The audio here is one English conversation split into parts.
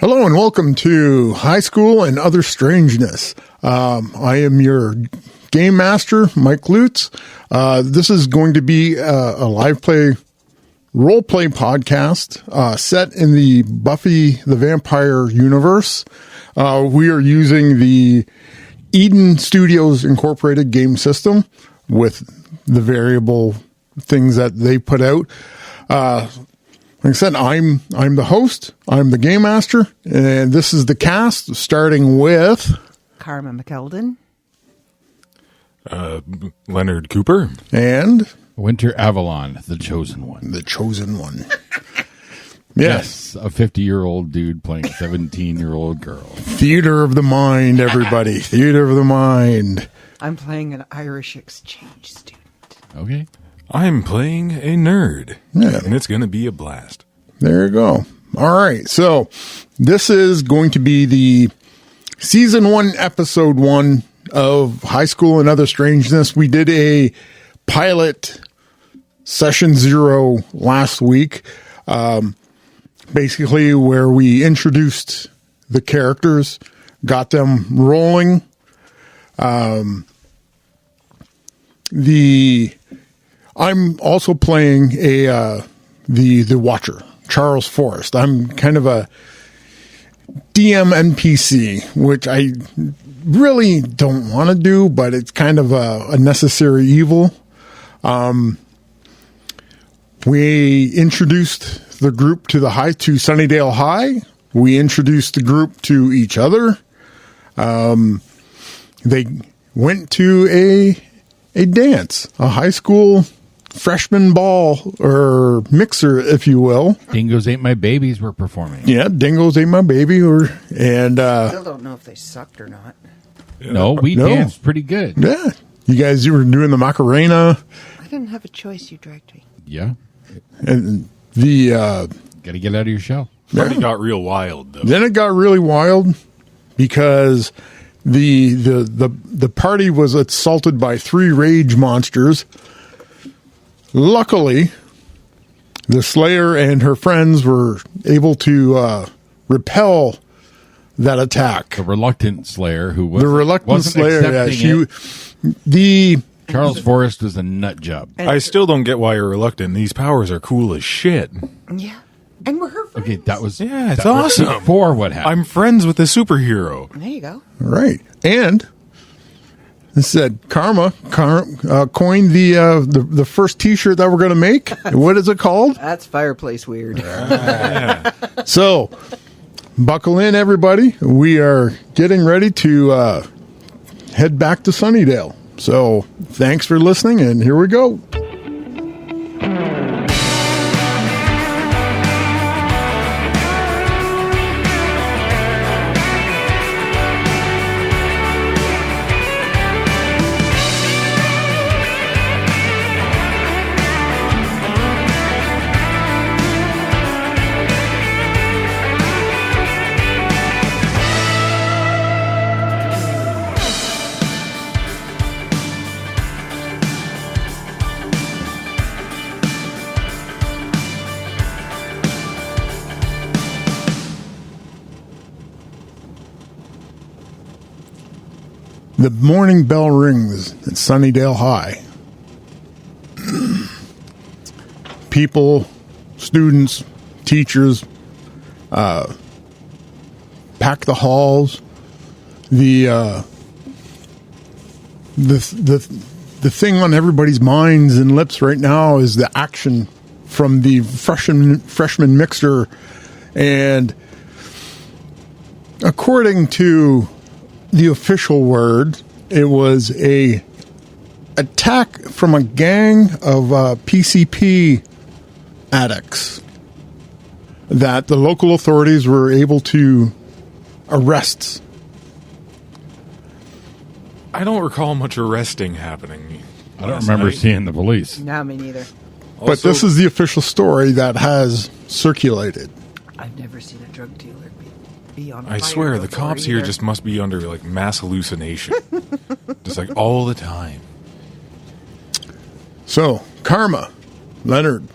Hello and welcome to High School and Other Strangeness. I am your game master, Mike Lutz. This is going to be a live play, role play podcast set in the Buffy the Vampire universe. We are using the Eden Studios Incorporated game system with the variable things that they put out. Like I said, I'm the host, I'm the game master, and this is the cast, starting with Karma McEldon, Leonard Cooper, and Winter Avalon, the chosen one. the chosen one. Yes, a 50-year-old dude playing a 17-year-old girl. Theater of the mind, everybody. Theater of the mind. I'm playing an Irish exchange student. Okay. I'm playing a nerd, Yeah. and it's going to be a blast. There you go. All right. So this is going to be the season 1, episode 1 of High School and Other Strangeness. We did a pilot session 0 last week, basically where we introduced the characters, got them rolling. I'm also playing the Watcher, Charles Forrest. I'm kind of a DM NPC, which I really don't want to do, but it's kind of a necessary evil. We introduced the group to Sunnydale High. We introduced the group to each other. They went to a dance, a high school freshman ball or mixer, if you will. Dingoes Ain't My Babies were performing. Yeah, Dingoes Ain't My Baby. Still don't know if they sucked or not. No, we danced pretty good. Yeah, you were doing the Macarena. I didn't have a choice. You dragged me. Yeah. And the Got to get out of your shell. It got real wild, though. then it got really wild because the party was assaulted by 3 rage monsters. Luckily, the Slayer and her friends were able to repel that attack. The reluctant Slayer, who was The reluctant Slayer, Charles Forrest was a nut job. I still don't get why you're reluctant. These powers are cool as shit. Yeah. And we're her friends. Okay, that was Yeah, it's that was awesome. before what happened. I'm friends with a superhero. There you go. right, and it said Karma coined the first T-shirt that we're going to make. What is it called? That's fireplace weird. So, buckle in, everybody. We are getting ready to head back to Sunnydale. So, thanks for listening, and here we go. The morning bell rings at Sunnydale High. People, students, teachers pack the halls. The thing on everybody's minds and lips right now is the action from the freshman mixer, and according to the official word, it was a attack from a gang of PCP addicts that the local authorities were able to arrest. I don't recall much arresting happening. I don't remember seeing the police. No, me neither. But this is the official story that has circulated. I've never seen a drug dealer be on fire. I swear, the before cops here either. just must be under like mass hallucination, just like all the time. So, Karma, Leonard,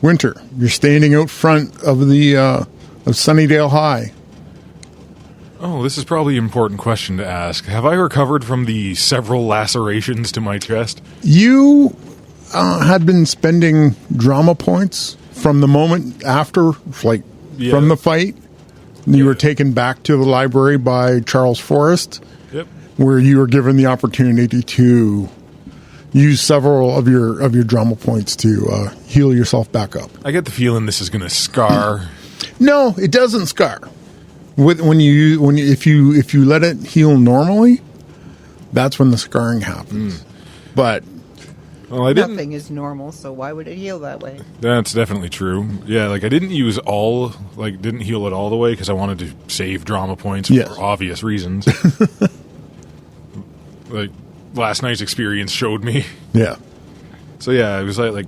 Winter, you're standing out front of the of Sunnydale High. Oh, this is probably an important question to ask. Have I recovered from the several lacerations to my chest? You had been spending drama points from the moment after, like, from the fight. You were taken back to the library by Charles Forrest, where you were given the opportunity to use several of your drama points to heal yourself back up. I get the feeling this is going to scar. No, it doesn't scar. If you let it heal normally, that's when the scarring happens. But Nothing is normal, so why would it heal that way? That's definitely true. Yeah, like I didn't didn't heal it all the way because I wanted to save drama points for obvious reasons. Like last night's experience showed me. Yeah. So yeah, I was like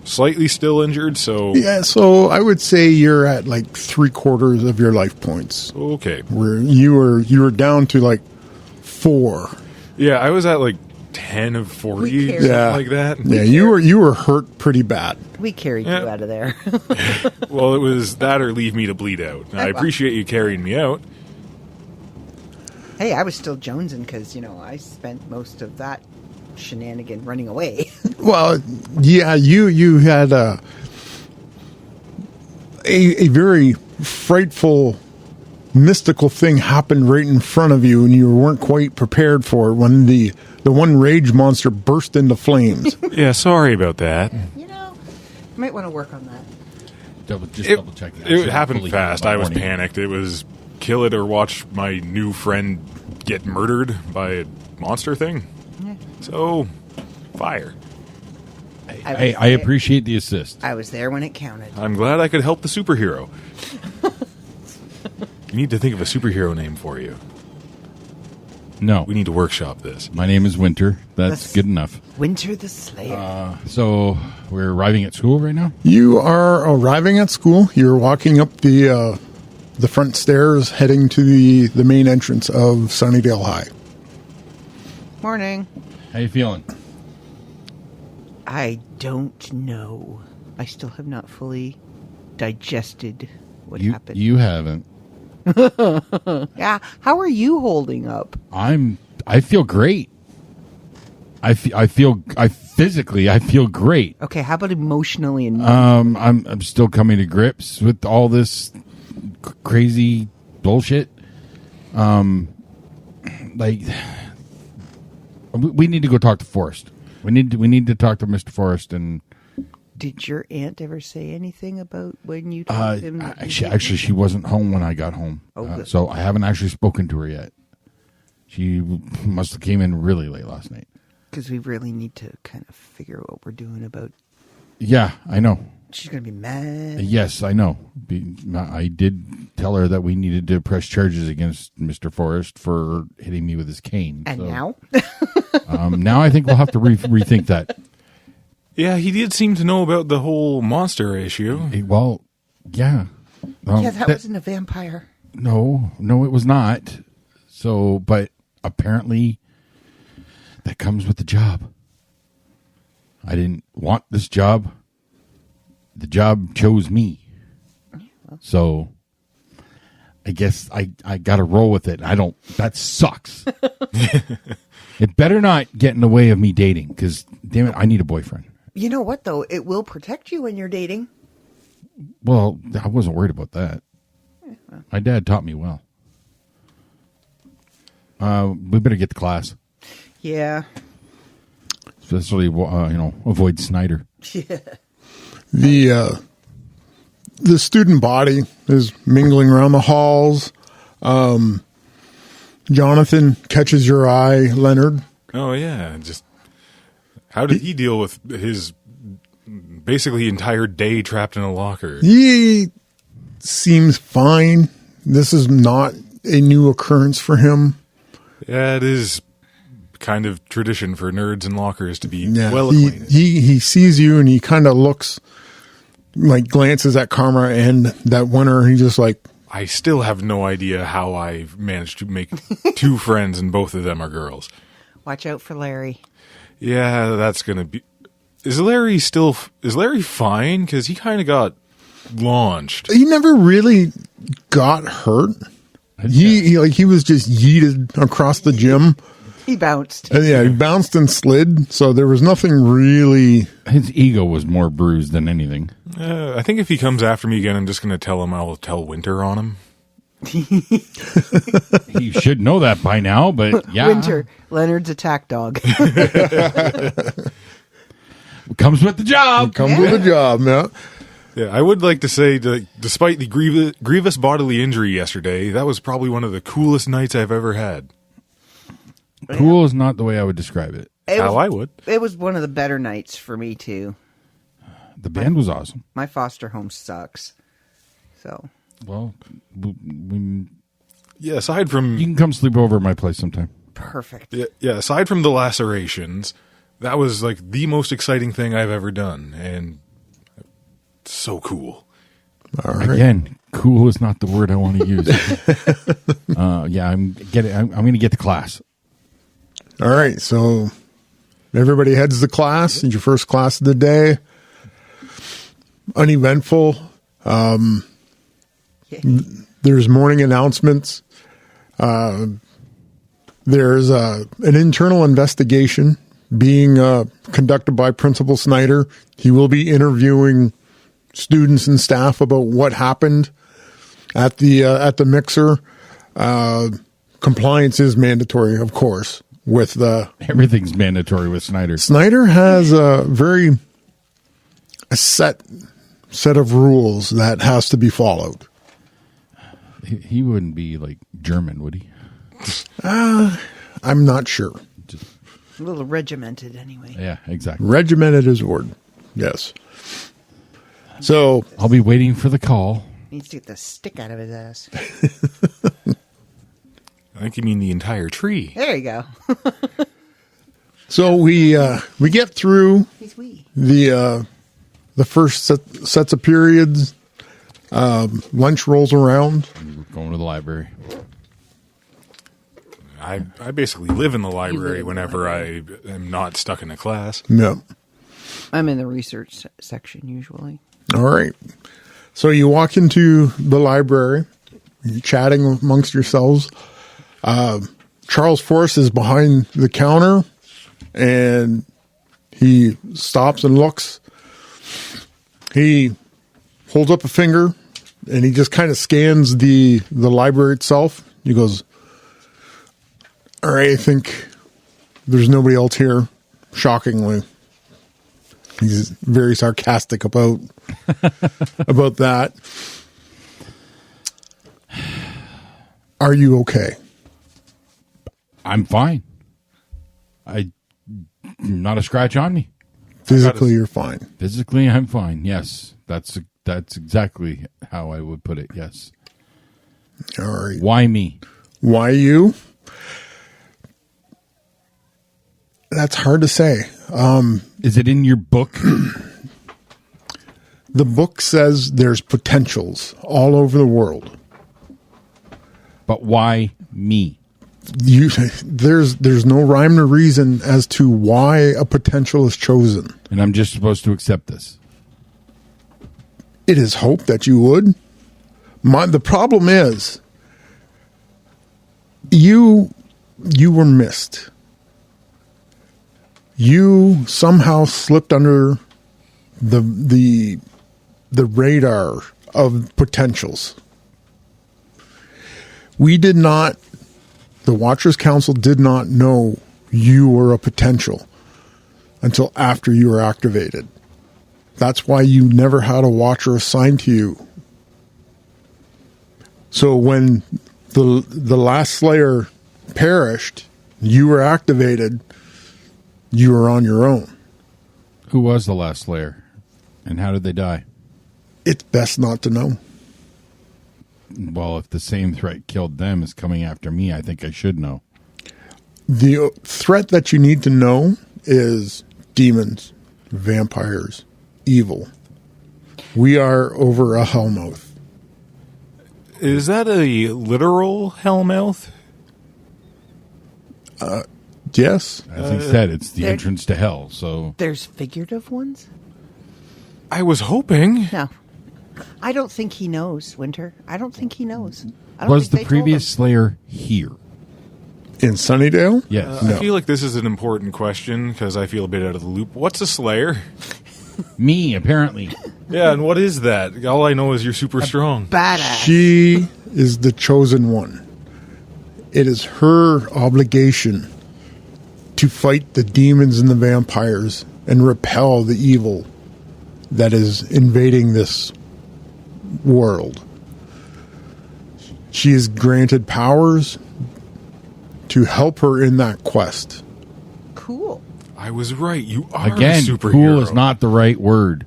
slightly still injured. So yeah, so I would say you're at like 3/4 of your life points. Okay. Where you were down to like 4. Yeah, I was at like 10 of 40, something like that. Yeah, you were hurt pretty bad. We carried you out of there. Well, it was that or leave me to bleed out. I appreciate you carrying me out. Hey, I was still jonesing because, I spent most of that shenanigan running away. Well, yeah, you had a very frightful, mystical thing happened right in front of you, and you weren't quite prepared for it when the one rage monster burst into flames. Yeah, sorry about that. You might want to work on that. Double check. It happened fast. I was panicked. It was kill it or watch my new friend get murdered by a monster thing. Yeah. So, fire. I appreciate the assist. I was there when it counted. I'm glad I could help the superhero. You need to think of a superhero name for you. No. We need to workshop this. My name is Winter. That's good enough. Winter the Slayer. So, we're arriving at school right now? You are arriving at school. You're walking up the front stairs, heading to the main entrance of Sunnydale High. Morning. How you feeling? I don't know. I still have not fully digested what happened. You haven't. Yeah. How are you holding up? I feel great. I feel great. Okay, how about emotionally and I'm still coming to grips with all this crazy bullshit. Like we need to go talk to Forrest. We need to talk to Mr. Forrest. And did your aunt ever say anything about when you told him? Actually, she wasn't home when I got home. So I haven't actually spoken to her yet. She must have came in really late last night. Because we really need to kind of figure out what we're doing about. Yeah, I know. She's going to be mad. Yes, I know. I did tell her that we needed to press charges against Mr. Forrest for hitting me with his cane. And now? Now I think we'll have to rethink that. Yeah, he did seem to know about the whole monster issue. Well, yeah. That wasn't a vampire. No, it was not. So, but apparently that comes with the job. I didn't want this job. The job chose me. So I guess I got to roll with it. That sucks. It better not get in the way of me dating because, damn it, I need a boyfriend. You know what, though? It will protect you when you're dating. Well, I wasn't worried about that. My dad taught me well. We better get to class. Yeah. Especially, avoid Snyder. Yeah. The student body is mingling around the halls. Jonathan catches your eye, Leonard. Oh, yeah. Just how did he deal with his basically entire day trapped in a locker? He seems fine. This is not a new occurrence for him. Yeah, it is kind of tradition for nerds in lockers to be well acquainted. He sees you and he kind of looks, like glances at Karma and that winner. He's just like, I still have no idea how I managed to make 2 friends and both of them are girls. Watch out for Larry. Yeah, that's going to be... Is Larry fine? Because he kind of got launched. He never really got hurt. He was just yeeted across the gym. He bounced. And he bounced and slid. So there was nothing really. His ego was more bruised than anything. I think if he comes after me again, I'm just going to tell him I'll tell Winter on him. He should know that by now, but yeah. Winter, Leonard's attack dog. Comes with the job. Comes with the job, yeah. Yeah, I would like to say that despite the grievous bodily injury yesterday, that was probably one of the coolest nights I've ever had. Cool is not the way I would describe it. I would. It was one of the better nights for me, too. The band was awesome. My foster home sucks. So. Well, yeah, aside from... You can come sleep over at my place sometime. Perfect. Yeah, aside from the lacerations, that was like the most exciting thing I've ever done. And so cool. All right. Again, cool is not the word I want to use. Yeah, I'm going to get to class. All right, so everybody heads to class. It's your first class of the day. Uneventful. There's morning announcements. There's an internal investigation being conducted by Principal Snyder. He will be interviewing students and staff about what happened at the mixer. Compliance is mandatory, of course. With everything's mandatory with Snyder. Snyder has a set of rules that has to be followed. He wouldn't be like German, would he? I'm not sure. A little regimented, anyway. Yeah, exactly. Regimented is word. Yes. So I'll be waiting for the call. Needs to get the stick out of his ass. I think you mean the entire tree. There you go. So we get through He's wee. the first sets of periods. Lunch rolls around. We're going to the library. I basically live in the library whenever I am not stuck in a class. No. I'm in the research section usually. All right. So you walk into the library. You're chatting amongst yourselves. Charles Forrest is behind the counter, and he stops and looks. He holds up a finger, and he just kind of scans the library itself. He goes, all right, I think there's nobody else here, shockingly. He's very sarcastic about that. Are you okay? I'm fine. Not a scratch on me. Physically, you're fine. Physically, I'm fine. Yes, that's exactly how I would put it. Yes. All right. Why me? Why you? That's hard to say. Is it in your book? The book says there's potentials all over the world. But why me? There's no rhyme or reason as to why a potential is chosen. And I'm just supposed to accept this. It is hoped that you would. The problem is you were missed. You somehow slipped under the radar of potentials. We did not, the Watchers Council did not know you were a potential until after you were activated. That's why you never had a Watcher assigned to you. So when the last Slayer perished, you were activated, you were on your own. Who was the last Slayer? And how did they die? It's best not to know. Well, if the same threat killed them as coming after me, I think I should know. The threat that you need to know is demons, vampires, evil. We are over a hellmouth. Is that a literal hellmouth? Yes. As he said, it's the entrance to hell. So There's figurative ones? I was hoping. No. I don't think he knows, Winter. I don't think he knows. I don't Was think the they told previous him. Slayer here? In Sunnydale? Yes. I feel like this is an important question because I feel a bit out of the loop. What's a Slayer? Me, apparently. Yeah, and what is that? All I know is you're super strong. Badass. She is the chosen one. It is her obligation to fight the demons and the vampires and repel the evil that is invading this world. She is granted powers to help her in that quest. Cool. I was right. You are Again, a superhero. cool is not the right word.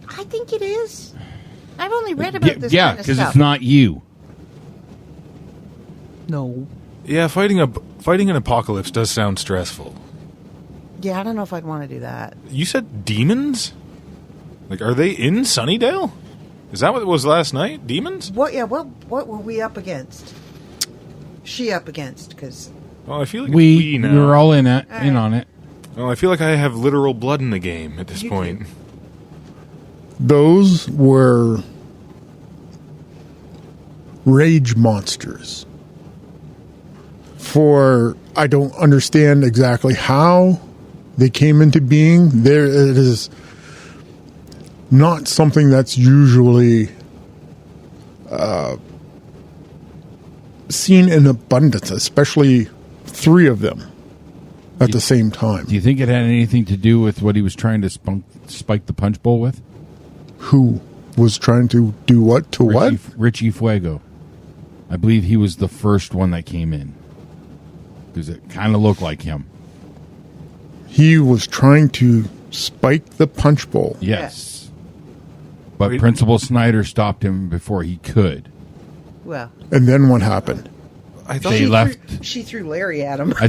I think it is. I've only read about this Yeah, kind of because stuff. it's not you. No. Yeah, fighting an apocalypse does sound stressful. Yeah, I don't know if I'd want to do that. You said demons? Like, are they in Sunnydale? Is that what it was last night? Demons? What? Yeah. What were we up against? She up against? Because Well, I feel like We it's we now. were all in on it. Well, I feel like I have literal blood in the game at this You point. Those were rage monsters. I don't understand exactly how they came into being. It is not something that's usually seen in abundance, especially 3 of them at the same time. Do you think it had anything to do with what he was trying to spike the punch bowl with? Who was trying to do what to what? Richie Fuego. I believe he was the first one that came in. Because it kind of looked like him. He was trying to spike the punch bowl. Yes. But Wait. Principal Snyder stopped him before he could. well, And then what happened? I thought They left. She threw Larry at him. I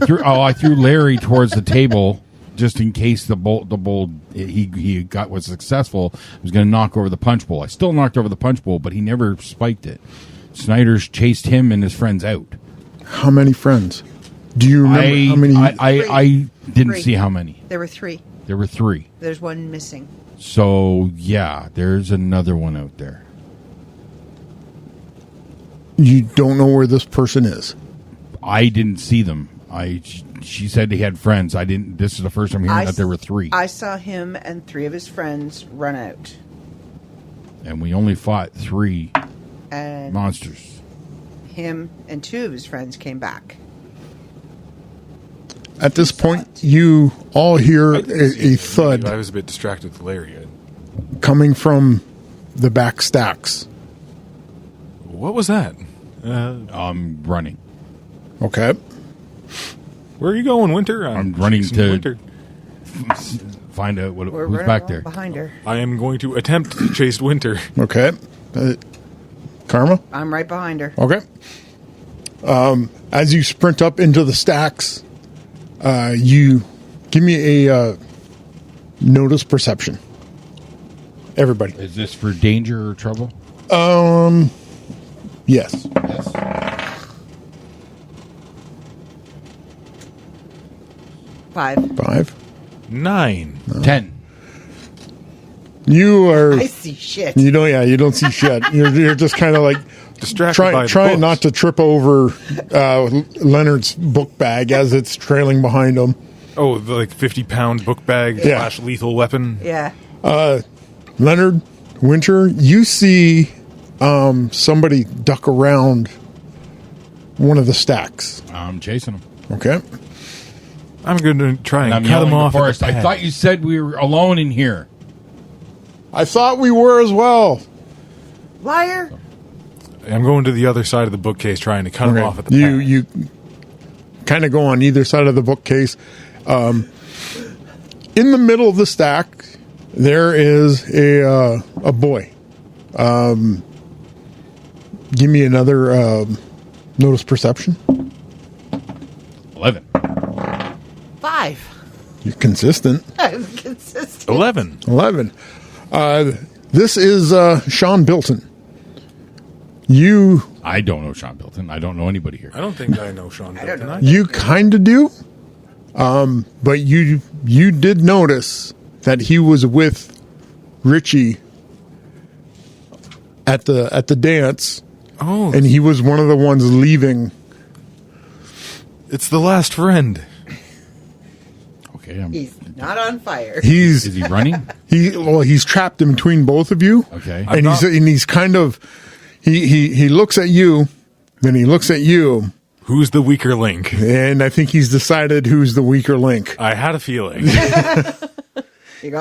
threw Larry towards the table just in case the bowl he was successful. Was going to knock over the punch bowl. I still knocked over the punch bowl, but he never spiked it. Snyder's chased him and his friends out. How many friends? Do you remember how many? I didn't Three. see how many. There were 3. There were 3. There's one missing. So yeah, there's another one out there. You don't know where this person is. I didn't see them. She said he had friends. I didn't. This is the first time hearing that there were 3, I saw him and 3 of his friends run out. and we only fought 3 And monsters. him and 2 of his friends came back. At this point, you all hear I didn't see a it. thud I was a bit distracted with Larry. coming from the back stacks. What was that? Running. Okay. Where are you going, Winter? I'm running chasing to- Winter. Find out We're who's running back along there. behind her. I am going to attempt to chase Winter. Okay. Karma? I'm right behind her. Okay. As you sprint up into the stacks, you give me a notice perception. Everybody. Is this for danger or trouble? Yes. Yes. 5. 5. 9. 10. You are. I see shit. You don't. Yeah. You don't see shit. You're just kind of like Distracted by the trying books. not to trip over Leonard's book bag as it's trailing behind him. Oh, the 50-pound book bag Yeah. / lethal weapon. Yeah. Leonard, Winter, you see somebody duck around one of the stacks. I'm chasing him. Okay. I'm going to try and I'm cut yelling him in the off. forest. I at the thought you said we were alone in here. I thought we were as well. Liar. I'm going to the other side of the bookcase trying to cut him Okay. off at the You kind of go on either side of the bookcase. In the middle of the stack, there is a boy. Give me another notice perception. 11. 5. You're consistent. I'm consistent. 11. 11. This is Sean Bilton. I don't know Sean Bilton. I don't know anybody here. I don't think I know Sean. I don't know. You kind of do, but you did notice that he was with Richie at the dance, Oh, and he was one of the ones leaving. it's the last friend. Okay. He's not on fire. Is he running? He's trapped in between both of you. Okay. And he's kind of he looks at you, then he looks at you, Who's the weaker link? and I think he's decided who's the weaker link. I had a feeling.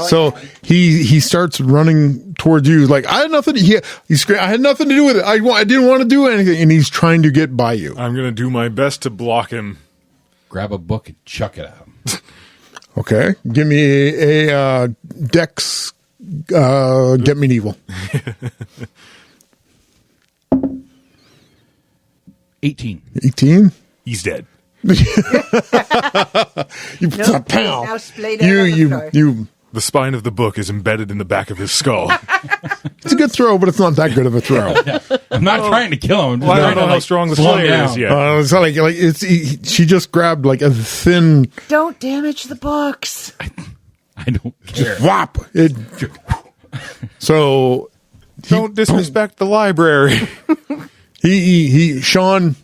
So he starts running towards you like, I had nothing. I had nothing to do with it. I didn't want to do anything, and he's trying to get by you. I'm going to do my best to block him. Grab a book and chuck it at him. Okay, give me a Dex. Get medieval. 18. 18. He's dead. You Nope, pow. now splayed out on the floor. You. The spine of the book is embedded in the back of his skull. It's a good throw, but it's not that good of a throw. I'm not trying to kill him. I'm just Well, I trying don't know to, how strong the slow him slayer down. is yet. It's not like she just grabbed like a thin Don't damage the books. I don't care. whop. So Don't disrespect the library. Sean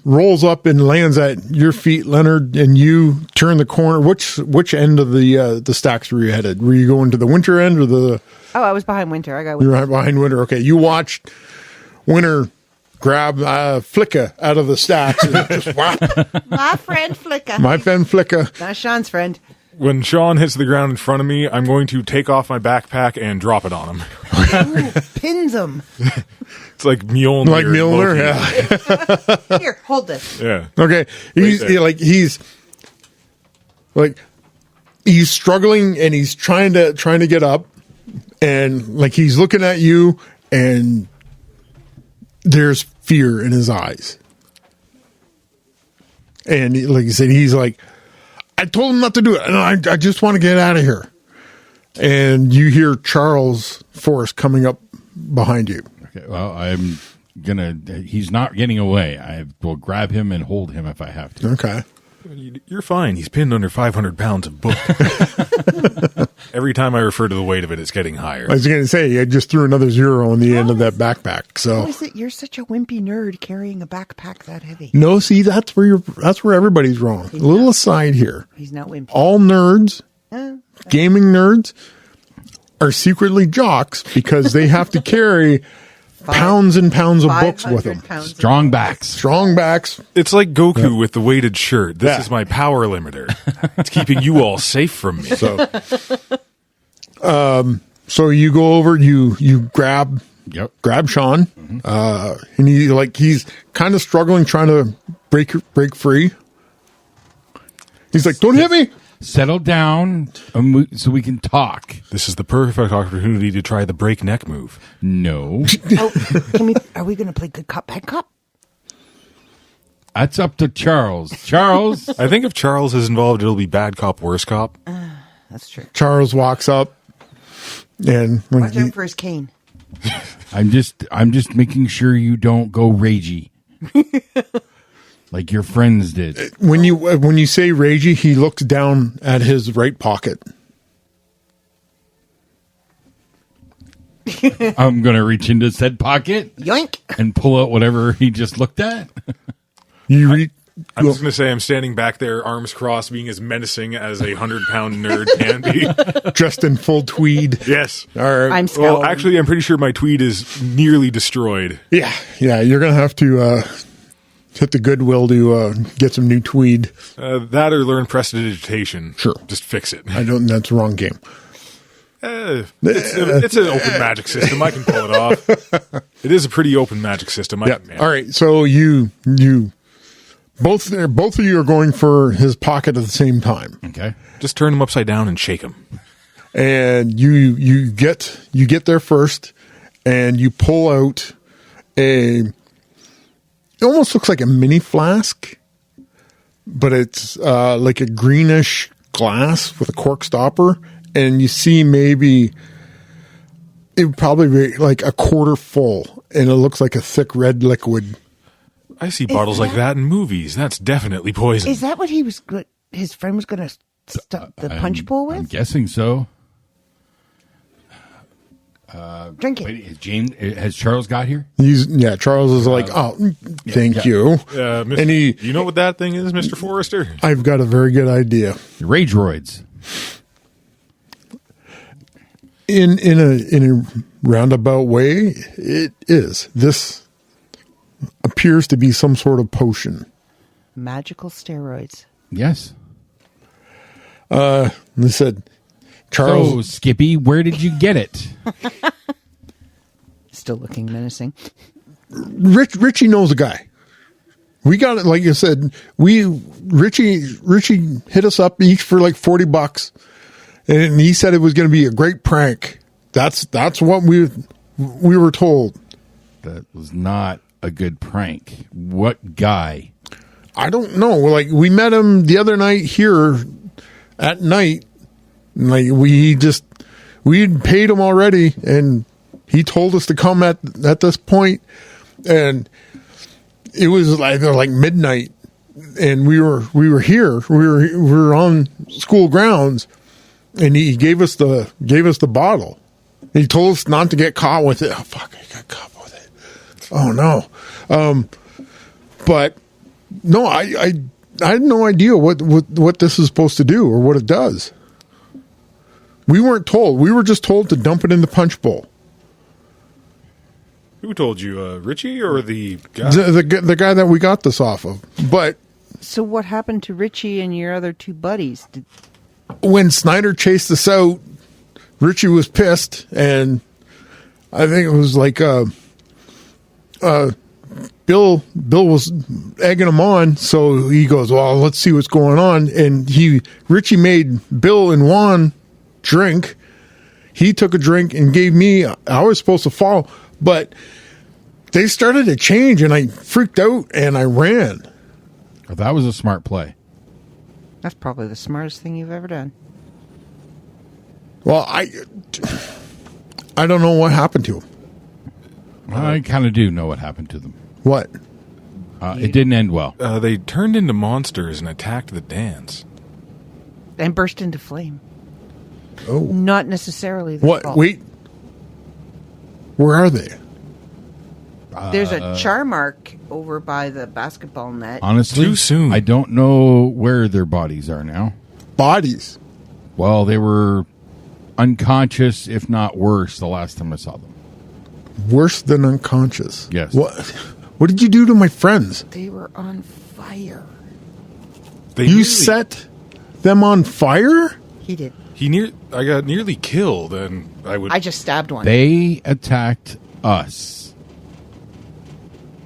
rolls up and lands at your feet, Leonard, and you turn the corner. Which end of the stacks were you headed? Were you going to the Winter end or the? Oh, I was behind Winter. I got You're Winter. right behind Winter. Okay, you watched Winter grab Flicka out of the stacks and just whop. My friend Flicka. My friend Flicka. Not Sean's friend. When Sean hits the ground in front of me, I'm going to take off my backpack and drop it on him. Pins him. It's like Mjolnir. Like in Mjolnir, Loki. yeah. Here, hold this. Yeah. Okay, he's he's struggling and he's trying to get up, and like he's looking at you, and there's fear in his eyes, and like you said, he's like, I told him not to do it, and I just want to get out of here. And you hear Charles Forrest coming up behind you. Okay, well, I'm gonna. He's not getting away. I will grab him and hold him if I have to. Okay. You're fine. He's pinned under 500 pounds of book. Every time I refer to the weight of it, it's getting higher. I was going to say, I just threw another 0 on the end of that backpack. So. How is it you're such a wimpy nerd carrying a backpack that heavy? No, see, that's where everybody's wrong. A little aside here. He's not wimpy. All nerds, Oh, gaming nerds, are secretly jocks because they have to carry pounds and pounds of books with 500 them. pounds. Strong backs. Strong backs. It's like Goku with the weighted shirt. This Yeah. is my power limiter. It's keeping you all safe from me. So you go over, you grab Sean, and he's kind of struggling, trying to break free. He's like, "Don't hit me." Settle down so we can talk. This is the perfect opportunity to try the breakneck move. No. Oh, are we going to play good cop, bad cop? That's up to Charles. Charles. I think if Charles is involved, it'll be bad cop, worse cop. That's true. Charles walks up, and when Watch out for his cane. I'm just making sure you don't go ragey. Like your friends did. when you say ragey, he looks down at his right pocket. I'm going to reach into said pocket Yoink. and pull out whatever he just looked at. You read. I'm just going to say I'm standing back there, arms crossed, being as menacing as a 100-pound nerd can be. Dressed in full tweed. Yes. All right. I'm scowling. Well, actually, I'm pretty sure my tweed is nearly destroyed. Yeah. You're gonna have to hit the Goodwill to get some new tweed. That or learn prestidigitation. Sure. Just fix it. That's the wrong game. It's an open magic system. I can pull it off. It is a pretty open magic system. Yeah. All right. So you both of you are going for his pocket at the same time, Okay. Just turn him upside down and shake him. and you get there first, and you pull out it almost looks like a mini flask, but it's like a greenish glass with a cork stopper, and you see maybe it would probably be like a quarter full, and it looks like a thick red liquid. I see bottles like that in movies. That's definitely poison. Is that what his friend was going to stuff the punch bowl I'm with? guessing so. Drink it. Wait, has Charles got here? Charles is like, thank you. And you know what that thing is, Mr. Forrester? I've got a very good idea. Rage droids. In a roundabout way, it is. This appears to be some sort of potion. Magical steroids. Yes. They said, Charles. So, Skippy, where did you get it? Still looking menacing. Richie knows a guy. We got it, like you said. Richie hit us up each for like $40, and he said it was going to be a great prank. That's what we were told. That was not a good prank. What guy? I don't know. Like, we met him the other night here at night. Like, we paid him already, and he told us to come at this point, and it was like midnight, and we were here. We were on school grounds, and he gave us the bottle. He told us not to get caught with it. Oh fuck! I got caught with it. Oh no. But no, I had no idea what this is supposed to do or what it does. We weren't told. We were just told to dump it in the punch bowl. Who told you, Richie or the guy? The guy that we got this off of. But So what happened to Richie and your other two buddies? when Snyder chased us out, Richie was pissed, and I think it was like Bill was egging him on, so he goes, well, let's see what's going on. And Richie made Bill and Juan drink. He took a drink and gave me. I was supposed to fall, but they started to change, and I freaked out and I ran. That was a smart play. That's probably the smartest thing you've ever done. Well, I don't know what happened to him. I kind of do know what happened to them. What? It didn't end well. They turned into monsters and attacked the dance. And burst into flame. Oh. Not necessarily their What? fault. Wait. Where are they? There's a char mark over by the basketball net. Honestly, Too soon. I don't know where their bodies are now. Bodies. Well, they were unconscious, if not worse, the last time I saw them. Worse than unconscious. Yes. What did you do to my friends? They were on fire. You set them on fire? He did. I got nearly killed, and I just stabbed one. They attacked us.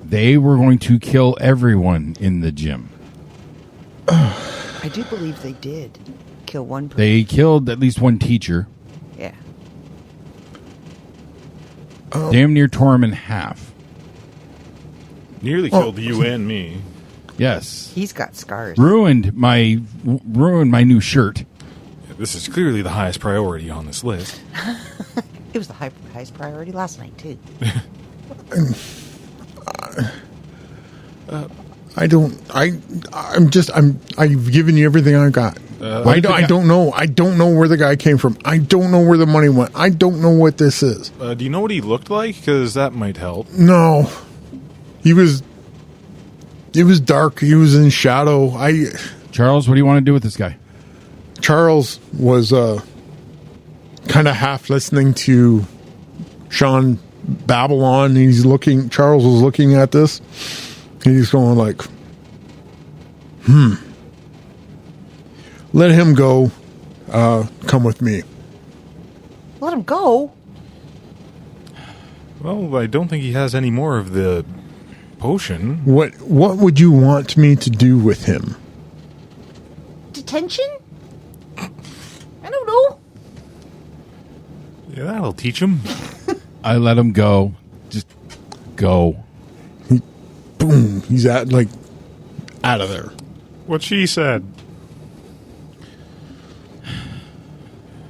They were going to kill everyone in the gym. I do believe they did kill one person. They killed at least one teacher. Yeah. Damn near tore him in half. nearly killed you and me. Yes. He's got scars. Ruined my new shirt. This is clearly the highest priority on this list. It was the highest priority last night, too. I've given you everything I got. I don't know. I don't know where the guy came from. I don't know where the money went. I don't know what this is. Do you know what he looked like? Because that might help. No. It was dark. He was in shadow. Charles, what do you want to do with this guy? Charles was kind of half listening to Sean Babylon. Charles was looking at this. And he's going like, let him go. Come with me. Let him go? Well, I don't think he has any more of the potion. What would you want me to do with him? Detention? I don't know. Yeah, that'll teach him. I let him go. Just go. Boom. He's out of there. What she said.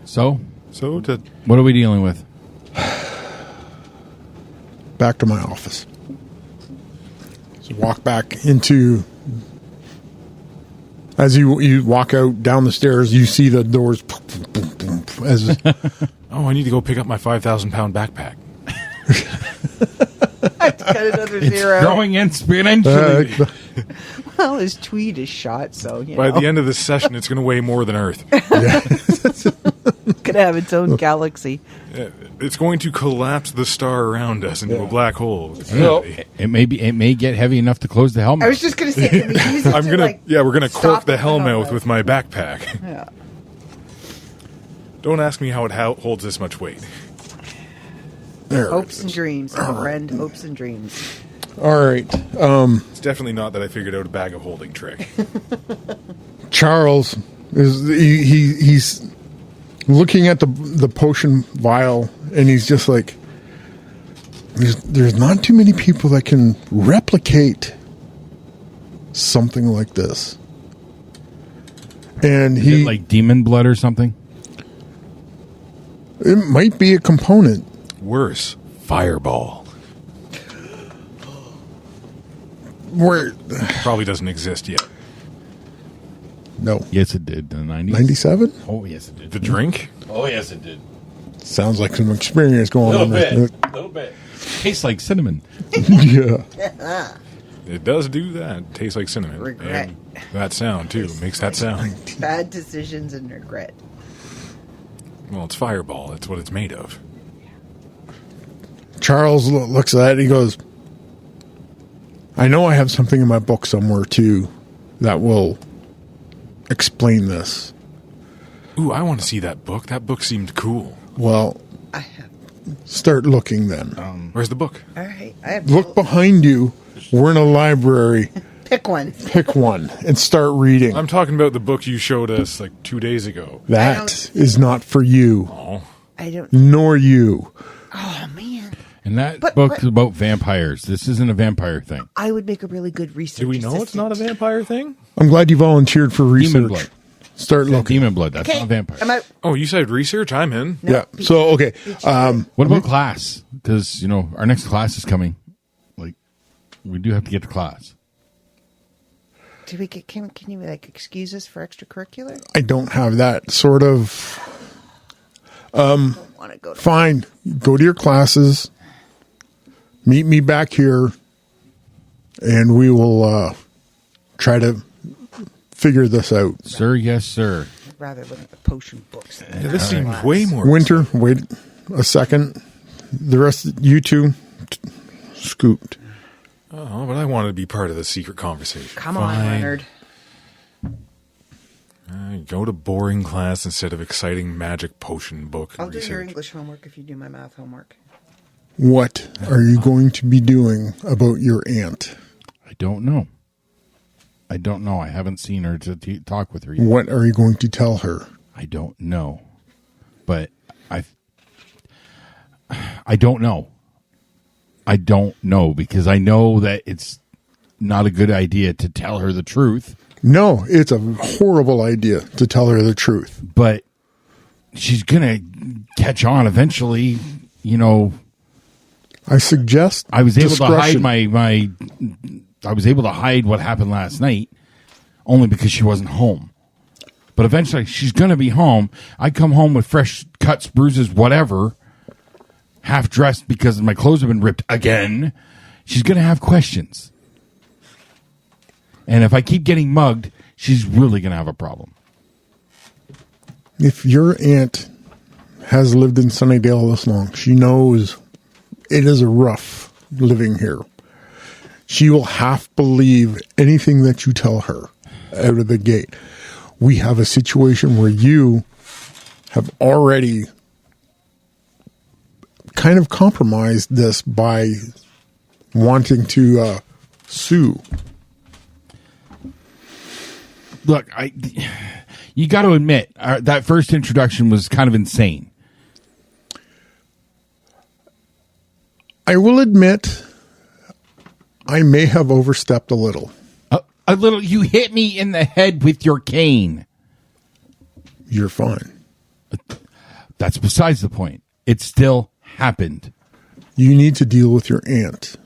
So To what are we dealing with? Back to my office. So walk back into... As you walk out down the stairs, you see the doors as Oh, I need to go pick up my 5,000-pound backpack. Got another zero. Growing exponentially. Well, his tweet is shot, so you By know. the end of this session, it's going to weigh more than Earth. Could have its own galaxy. It's going to collapse the star around us into a black hole. It may get heavy enough to close the helmet. I was just going to say, can we use it we're gonna cork stop the the helmet helmet. with my backpack. Yeah. Don't ask me how it holds this much weight. there. Hopes and dreams, my friend. Hopes and dreams. All right. It's definitely not that I figured out a bag of holding trick. Charles he's looking at the potion vial, and he's just like, there's not too many people that can replicate something like this. And Is it like demon blood or something? it might be a component. Worse, fireball. Where Probably doesn't exist yet. no, Yes, it did in the 90s. 97 Oh, yes, it did. The drink? Oh, yes, it did. sounds like some experience going on there. Little bit. Tastes like cinnamon. Yeah. It does do that. Tastes like cinnamon. Regret. And that sound, too. Makes that sound. Bad decisions and regret. Well, it's fireball. That's what it's made of. Charles looks at it, he goes, I know I have something in my book somewhere too that will explain this. Ooh, I want to see that book. That book seemed cool. Well, I have. start looking then. Where's the book? All right. I have. Look behind you. We're in a library. Pick one. Pick one and start reading. I'm talking about the book you showed us like 2 days ago. That is not for you, Oh, I don't. nor you. Oh man. And that But- book's but- about vampires. This isn't a vampire thing. I would make a really good research. do we know it's not a vampire thing? I'm glad you volunteered for Demon research. blood. Start looking. Demon blood. That's Okay. not vampire. Am I? Oh, you said research? I'm in. No, Yeah. be- So, okay. What about class? Because, our next class is coming. Like, we do have to get to class. Do we get? Can you like excuse us for extracurricular? I don't have that sort of. I don't want to go to. Fine. Go to your classes. Meet me back here. And we will try to figure this out. Sir, yes, sir. I'd rather look at the potion books. Yeah, this seemed way more. Winter, wait a second. The rest of you two, scoot. Oh, but I wanted to be part of the secret conversation. Come on, Fine. Leonard. Go to boring class instead of exciting magic potion book I'll do your research. English homework if you do my math homework. What are you going to be doing about your aunt? I don't know. I haven't seen her to talk with her yet. What are you going to tell her? I don't know. But I don't know. I don't know because I know that it's not a good idea to tell her the truth. No, it's a horrible idea to tell her the truth. But she's going to catch on eventually, I suggest I was able to hide discretion. I was able to hide what happened last night only because she wasn't home. But eventually she's going to be home. I come home with fresh cuts, bruises, whatever, half dressed because my clothes have been ripped again. She's going to have questions. And if I keep getting mugged, she's really going to have a problem. If your aunt has lived in Sunnydale this long, she knows it is a rough living here. She will half believe anything that you tell her out of the gate. We have a situation where you have already kind of compromised this by wanting to sue. Look, you got to admit, that first introduction was kind of insane. I will admit, I may have overstepped a little. A little, you hit me in the head with your cane. You're fine. That's besides the point. It still happened. You need to deal with your aunt.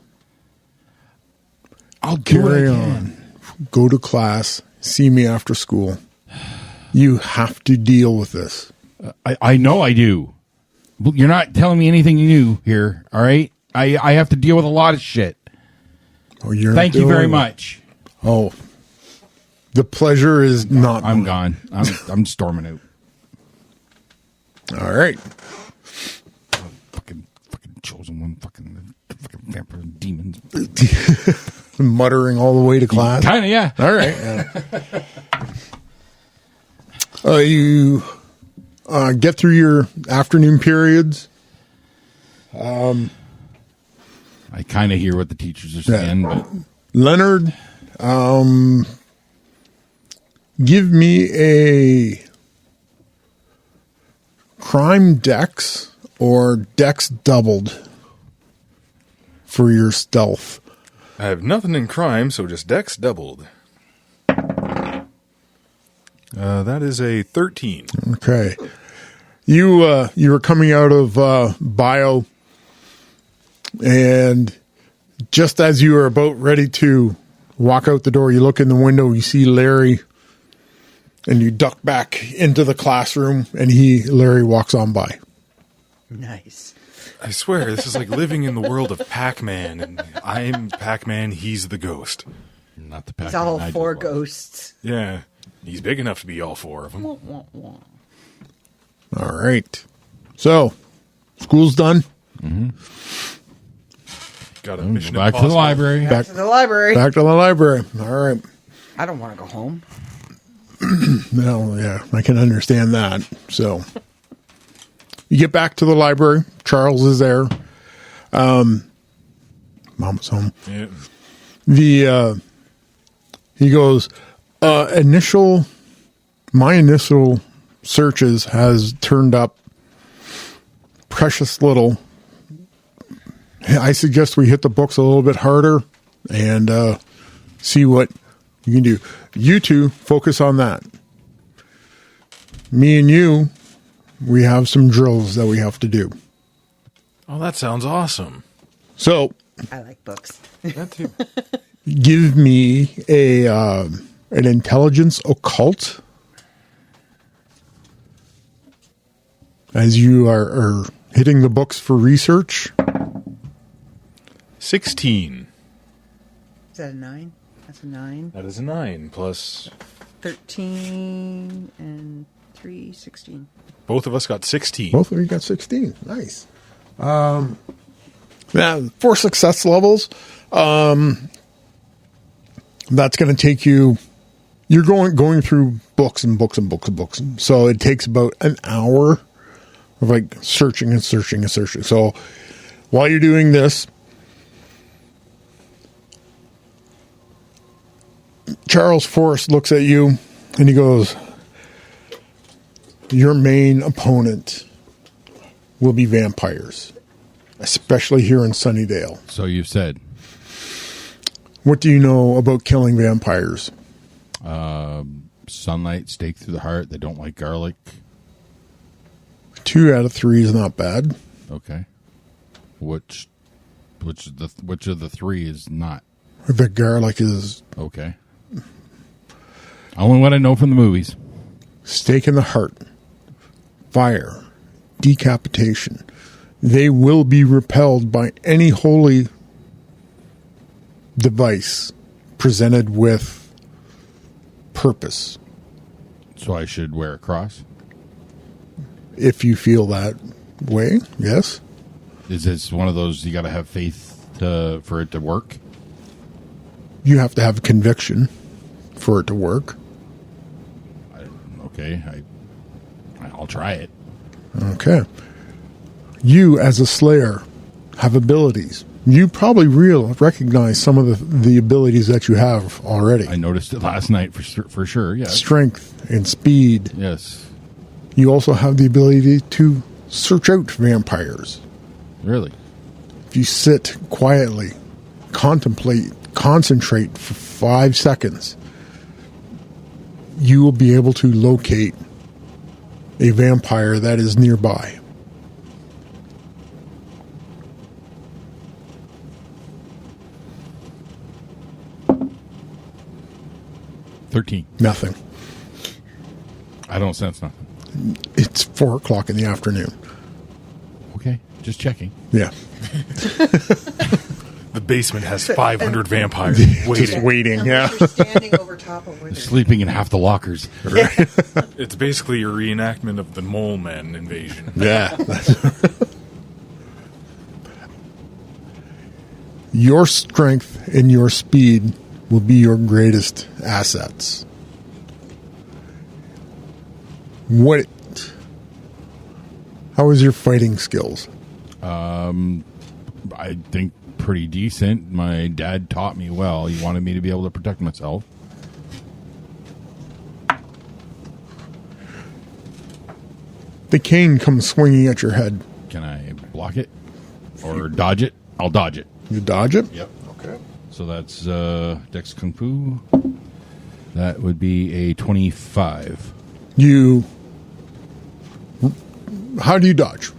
I'll do Carry it on. Go to class. See me after school. You have to deal with this. I know I do. You're not telling me anything new here, all right? I have to deal with a lot of shit. Oh, you're Thank you very much. Oh, the pleasure is not. I'm gone. I'm storming out. All right. Fucking chosen one. Fucking vampire demons. Muttering all the way to class. Kind of, yeah. All right. You get through your afternoon periods. I kind of hear what the teachers are saying, but Leonard, give me a crime dex or dex doubled for your stealth. I have nothing in crime, so just dex doubled. That is a 13. Okay. You were coming out of bio, and just as you are about ready to walk out the door, you look in the window, you see Larry, and you duck back into the classroom, and Larry walks on by. Nice. I swear, this is like living in the world of Pac-Man, and I'm Pac-Man, he's the ghost. not the pack. It's all four ghosts. Yeah, he's big enough to be all four of them. All right. So, school's done. Got a mission Back to the library. Back to the library. Back to the library. All right. I don't want to go home. No, yeah, I can understand that. So, you get back to the library. Charles is there. Mama's home. Yeah. He goes, my initial searches has turned up precious little. I suggest we hit the books a little bit harder and see what you can do. You two focus on that. Me and you, we have some drills that we have to do. Oh, that sounds awesome. So, I like books. That too. give me an intelligence occult as you are hitting the books for research. 16. Is that a 9? That's a 9. That is a 9 plus. 13 and 3, 16. Both of us got 16. Both of you got 16. Nice. Yeah, 4 success levels. That's going to take you. You're going through books and books and books and books. So it takes about an hour of like searching and searching and searching. So while you're doing this, Charles Forrest looks at you and he goes, your main opponent will be vampires, especially here in Sunnydale. So you've said. What do you know about killing vampires? Sunlight, stake through the heart. They don't like garlic. 2 out of 3 is not bad. Okay. Which of the 3 is not? The garlic is Okay. Only what I know from the movies. stake in the heart, fire, decapitation. They will be repelled by any holy device presented with purpose. So I should wear a cross? If you feel that way, yes. Is this one of those you got to have faith for it to work? You have to have conviction for it to work. Okay, I'll try it. Okay. You, as a slayer, have abilities. You probably recognize some of the abilities that you have already. I noticed it last night for sure. Yes. Strength and speed. Yes. You also have the ability to search out vampires. Really? If you sit quietly, concentrate for 5 seconds, you will be able to locate a vampire that is nearby. $13. Nothing. I don't sense nothing. It's 4:00 in the afternoon. Okay, just checking. Yeah. The basement has 500 vampires Just waiting. waiting, yeah. You're standing over top of where they're Sleeping in half the lockers. It's basically a reenactment of the Mole Men invasion. Yeah. Your strength and your speed will be your greatest assets. How is your fighting skills? I think pretty decent. My dad taught me well. He wanted me to be able to protect myself. The cane comes swinging at your head. Can I block it or dodge it? I'll dodge it. You dodge it? Yep. Okay. So that's Dex Kung Fu. That would be a 25. How do you dodge?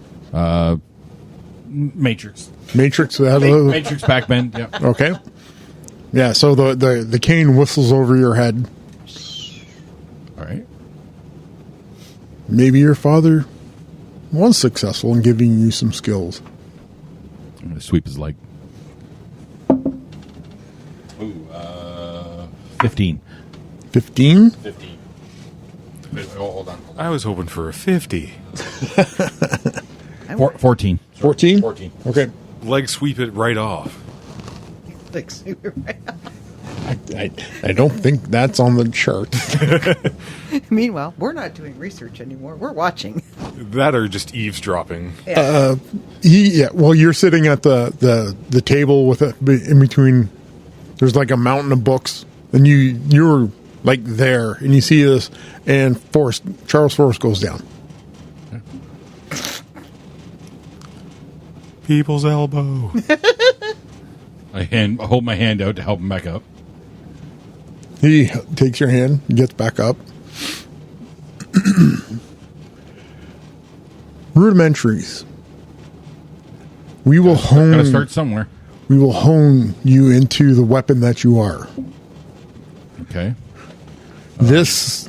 Matrix. Matrix? Matrix backbend. Yep. Okay. Yeah, so the cane whistles over your head. All right. Maybe your father was successful in giving you some skills. I'm going to sweep his leg. Ooh, 15. 15? 15. Hold on. I was hoping for a 50. 14. 14? 14. Okay. Leg sweep it right off. like super right. I don't think that's on the chart. Meanwhile, we're not doing research anymore. We're watching. That or just eavesdropping. Well, you're sitting at the table with in between. There's like a mountain of books, and you're like there, and you see this, and Charles Forrest goes down. People's elbow. I hold my hand out to help him back up. He takes your hand, gets back up. Rudimentaries. We will Gotta start somewhere. We will hone you into the weapon that you are. Okay. This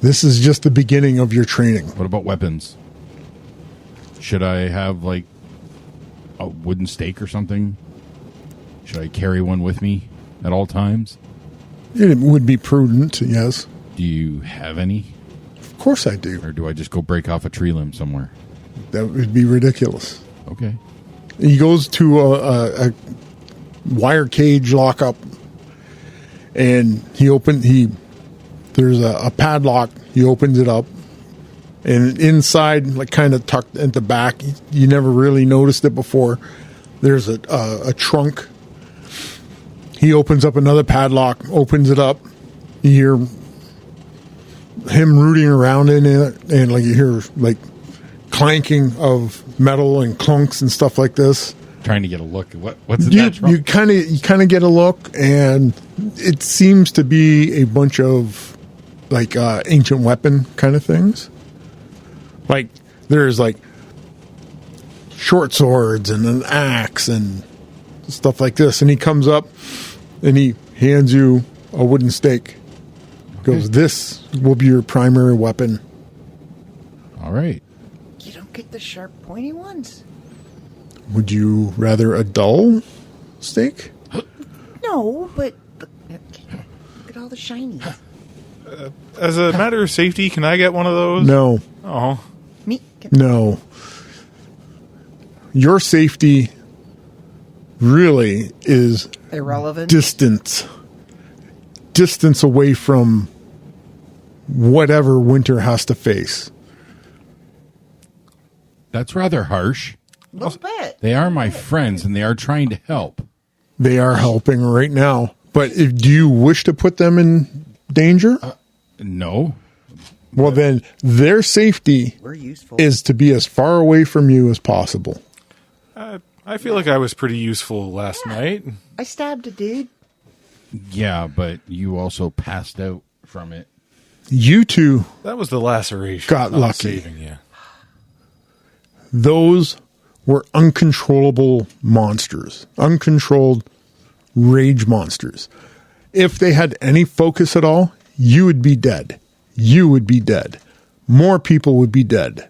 is just the beginning of your training. What about weapons? Should I have like a wooden stake or something? Should I carry one with me at all times? It would be prudent, yes. Do you have any? Of course I do. Or do I just go break off a tree limb somewhere? That would be ridiculous. Okay. He goes to a wire cage lockup, and there's a padlock. He opens it up, and inside, like kind of tucked at the back, you never really noticed it before. There's a trunk. He opens up another padlock, opens it up. You hear him rooting around in it, and like you hear like clanking of metal and clunks and stuff like this. Trying to get a look at what's in that trunk? You kind of get a look, and it seems to be a bunch of like ancient weapon kind of things. Like there's like short swords and an axe and stuff like this. And he comes up and he hands you a wooden stake. Goes, this will be your primary weapon. All right. You don't get the sharp, pointy ones. Would you rather a dull stake? No, but look at all the shinies. As a matter of safety, can I get one of those? No. Oh. Me? No. Your safety really is Irrelevant. distance away from whatever Winter has to face. That's rather harsh. A little bit. They are my friends, and they are trying to help. They are helping right now. But do you wish to put them in danger? No. Well, then their safety We're useful. is to be as far away from you as possible. I feel like I was pretty useful last night. I stabbed a dude. Yeah, but you also passed out from it. You two, That was the laceration. Got not lucky. Saving you. those were uncontrollable monsters, uncontrolled rage monsters. If they had any focus at all, you would be dead. You would be dead. more people would be dead.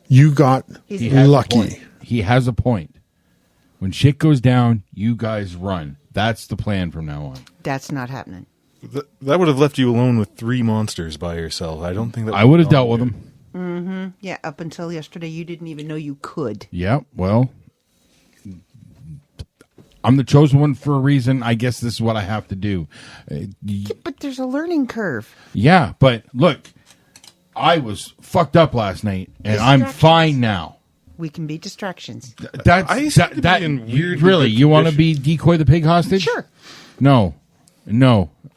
You got He has a lucky. point. He has a point. When shit goes down, you guys run. That's the plan from now on. That's not happening. That would have left you alone with 3 monsters by yourself. I don't think that I would have dealt with them. Yeah, up until yesterday, you didn't even know you could. Yeah, well, I'm the chosen one for a reason. I guess this is what I have to do. But there's a learning curve. Yeah, but look, I was fucked up last night, and I'm Distractions. fine now. We can be distractions. I seem to be in weirdly really. good You want to condition. be decoy the pig hostage? Sure. No,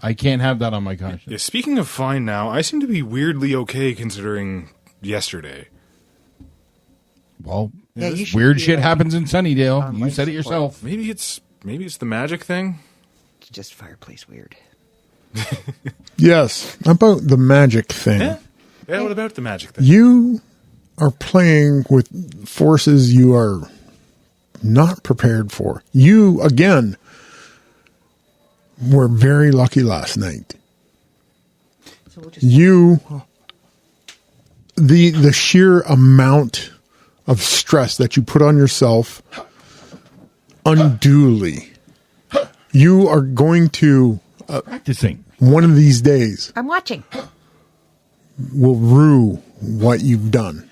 I can't have that on my conscience. Yeah, speaking of fine now, I seem to be weirdly okay considering yesterday. Well, Yeah, you should weird be, shit happens in Sunnydale. You life said it support. yourself. Maybe it's the magic thing. It's just fireplace weird. Yes, about the magic thing. Yeah, what about the magic thing? You are playing with forces you are not prepared for. You, again, were very lucky last night. So we'll just The sheer amount of stress that you put on yourself unduly, you are going to, Practicing. one of these days, I'm watching. will rue what you've done.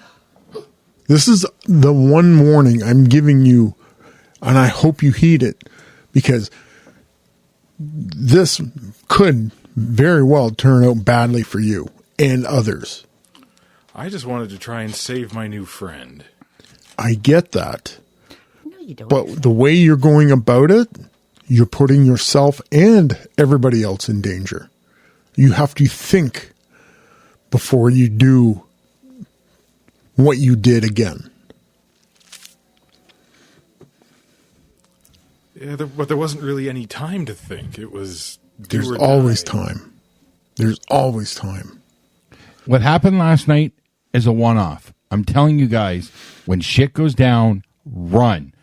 This is the one warning I'm giving you, and I hope you heed it, because this could very well turn out badly for you and others. I just wanted to try and save my new friend. I get that. No, you don't. But the way you're going about it, you're putting yourself and everybody else in danger. You have to think before you do what you did again. Yeah, but there wasn't really any time to think. It was do There's or always die. time. There's always time. What happened last night is a one-off. I'm telling you guys, when shit goes down, run.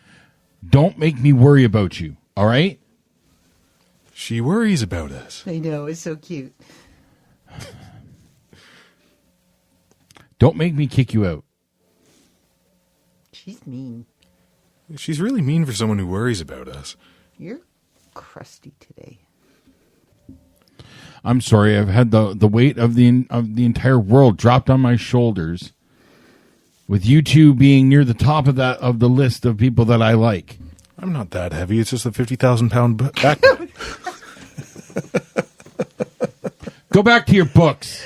Don't make me worry about you, all right? She worries about us. I know, it's so cute. Don't make me kick you out. She's mean. She's really mean for someone who worries about us. You're crusty today. I'm sorry. I've had the weight of the entire world dropped on my shoulders, with you two being near the top of the list of people that I like. I'm not that heavy. It's just a 50,000-pound backpack. Go back to your books.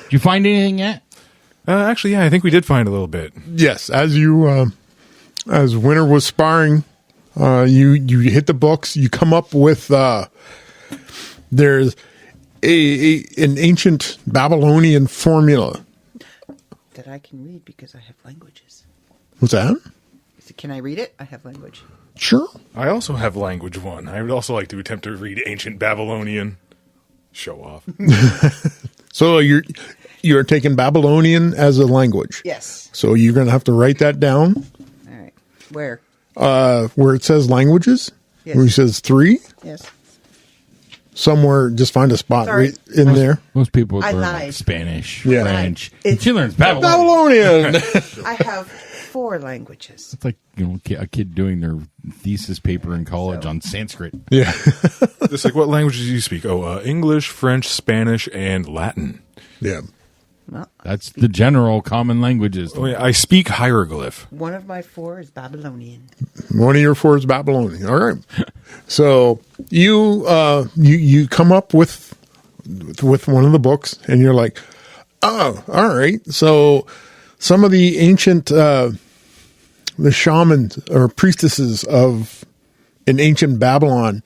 Did you find anything yet? Actually, yeah, I think we did find a little bit. Yes, as Winter was sparring, you hit the books. You come up with there's an ancient Babylonian formula. That I can read because I have languages. What's that? Can I read it? I have language. Sure. I also have language 1. I would also like to attempt to read ancient Babylonian. Show off. So you're taking Babylonian as a language. Yes. So you're going to have to write that down. All right. Where? Where it says languages, Yes. where it says 3, Yes. somewhere, just find a spot Sorry. right in there. Most people I learn lied. Spanish, Yeah. French. It's- She learns Babylonian. Babylonian. I have 4 languages. It's like a kid doing their thesis paper in college on Sanskrit. Yeah. It's like, what languages do you speak? Oh, English, French, Spanish, and Latin. Yeah. Well, That's the general common languages. Oh, yeah, I speak hieroglyph. one of my 4 is Babylonian. One of your 4 is Babylonian. All right. So you come up with one of the books, and you're like, oh, all right. So some of the ancient the shamans or priestesses of in ancient Babylon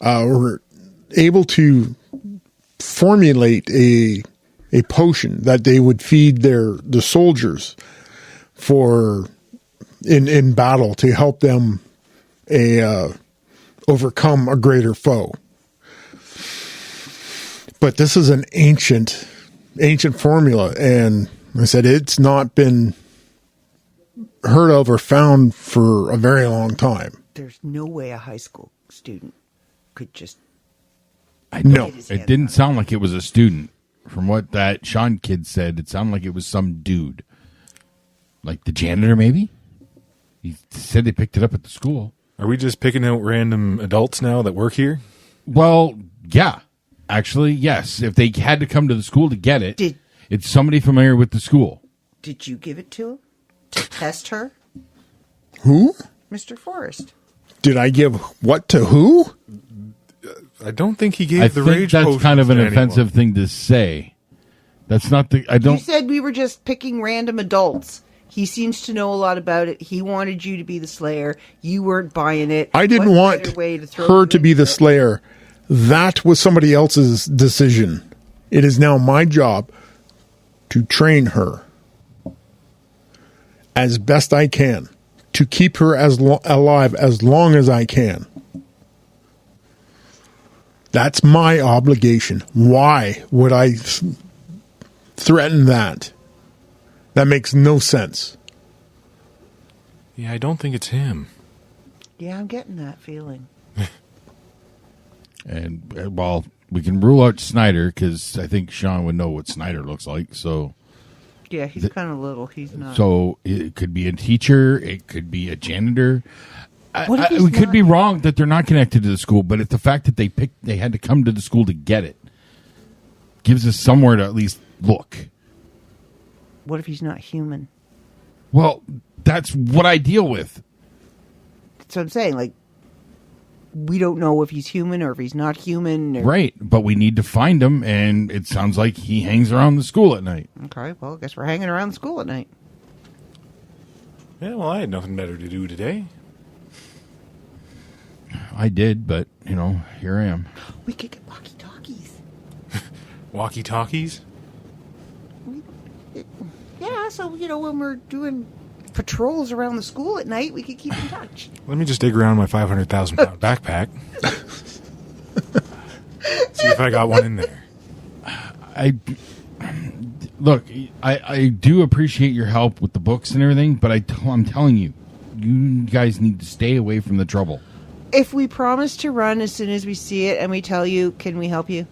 were able to formulate a potion that they would feed the soldiers for in battle to help them overcome a greater foe. But this is an ancient formula, and I said it's not been heard of or found for a very long time. There's no way a high school student could just No. It didn't sound like it was a student. From what that Sean kid said, it sounded like it was some dude. Like the janitor, maybe? He said they picked it up at the school. Are we just picking out random adults now that work here? Well, yeah. Actually, yes. If they had to come to the school to get it, it's somebody familiar with the school. Did you give it to him? To test her? Who? Mr. Forrest. Did I give what to who? I don't think he gave the rage that's potions kind of an to offensive anyone. thing to say. That's not the... I You don't... said we were just picking random adults. He seems to know a lot about it. He wanted you to be the Slayer. You weren't buying it. I didn't What want better way to throw her you to be into the it? Slayer. That was somebody else's decision. It is now my job to train her as best I can, to keep her as alive as long as I can. That's my obligation. Why would I threaten that? That makes no sense. Yeah, I don't think it's him. Yeah, I'm getting that feeling. And, well, we can rule out Snyder, because I think Sean would know what Snyder looks like, so... Yeah, he's kind of little. He's not. So it could be a teacher. It could be a janitor. What if he's We could not? be wrong that they're not connected to the school, but it's the fact that they had to come to the school to get it gives us somewhere to at least look. What if he's not human? Well, that's what I deal with. That's what I'm saying. Like, we don't know if he's human or if he's not human. Or... Right, but we need to find him, and it sounds like he hangs around the school at night. Okay, well, I guess we're hanging around the school at night. Yeah, well, I had nothing better to do today. I did, but, here I am. We could get walkie-talkies. Walkie-talkies? Yeah, so, when we're doing patrols around the school at night, we could keep in touch. Let me just dig around my 500,000-pound backpack. See if I got one in there. Look, I do appreciate your help with the books and everything, but I'm telling you, you guys need to stay away from the trouble. If we promise to run as soon as we see it and we tell you, can we help you?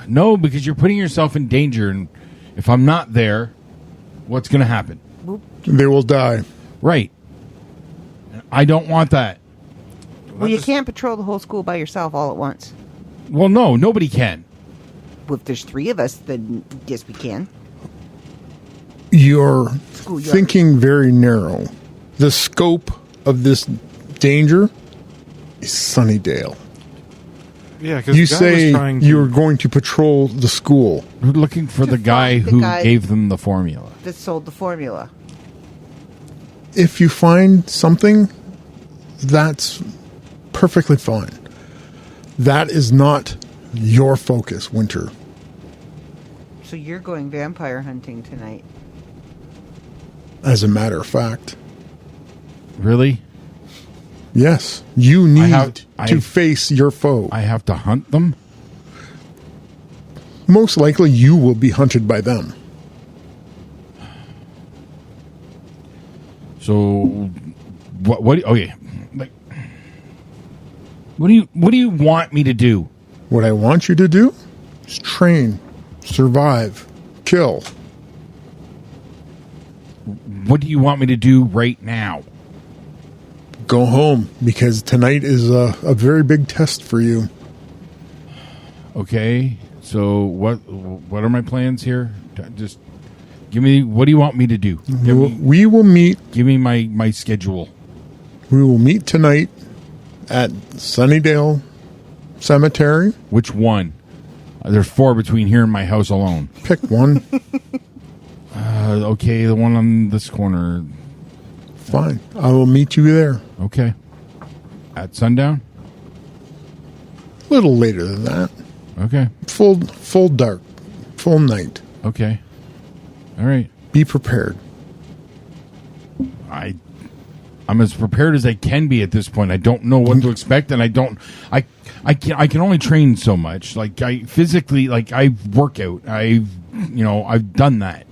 No, because you're putting yourself in danger, and if I'm not there, what's going to happen? They will die. Right. I don't want that. Well, you can't patrol the whole school by yourself all at once. Well, no, nobody can. Well, if there's 3 of us, then yes, we can. You're Schoolyard. thinking very narrow. The scope of this danger is Sunnydale. Yeah, because You say you're going to patrol the school. We're looking for the guy find the who guy- gave them the formula. That sold the formula. If you find something, that's perfectly fine. That is not your focus, Winter. So you're going vampire hunting tonight. As a matter of fact. Really? Yes, you need I- to face your foe. I have to hunt them? Most likely you will be hunted by them. So, what? Okay, like, what do you want me to do? What I want you to do is train, survive, kill. What do you want me to do right now? Go home, because tonight is a very big test for you. Okay, so what are my plans here? Just give me, what do you want me to do? We will meet. Give me my schedule. We will meet tonight at Sunnydale Cemetery. Which one? There's 4 between here and my house alone. Pick one. Okay, the one on this corner. Fine. I will meet you there. Okay. At sundown? A little later than that. Okay. Full dark. Full night. Okay. All right. Be prepared. I'm as prepared as I can be at this point. I don't know what to expect, and I can only train so much. Like I physically, like I work out. I've done that.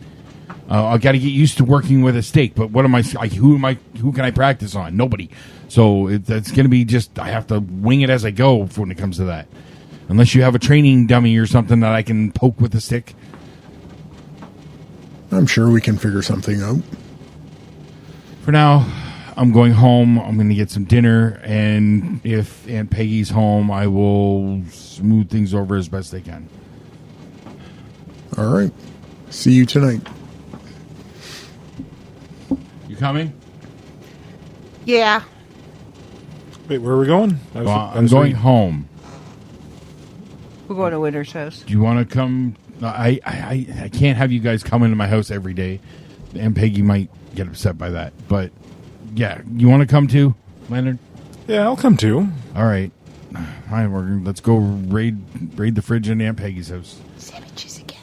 I got to get used to working with a stake. But what am I? Who can I practice on? Nobody. So that's going to be just. I have to wing it as I go when it comes to that. Unless you have a training dummy or something that I can poke with a stick. I'm sure we can figure something out. For now, I'm going home. I'm going to get some dinner, and if Aunt Peggy's home, I will smooth things over as best I can. All right. See you tonight. You coming? Yeah. Wait, where are we going? I'm going home. We're going to Winter's house. Do you want to come? I can't have you guys come into my house every day. Aunt Peggy might get upset by that. But, yeah, you want to come too, Leonard? Yeah, I'll come too. All right. Fine, let's go raid the fridge in Aunt Peggy's house. Sandwiches again.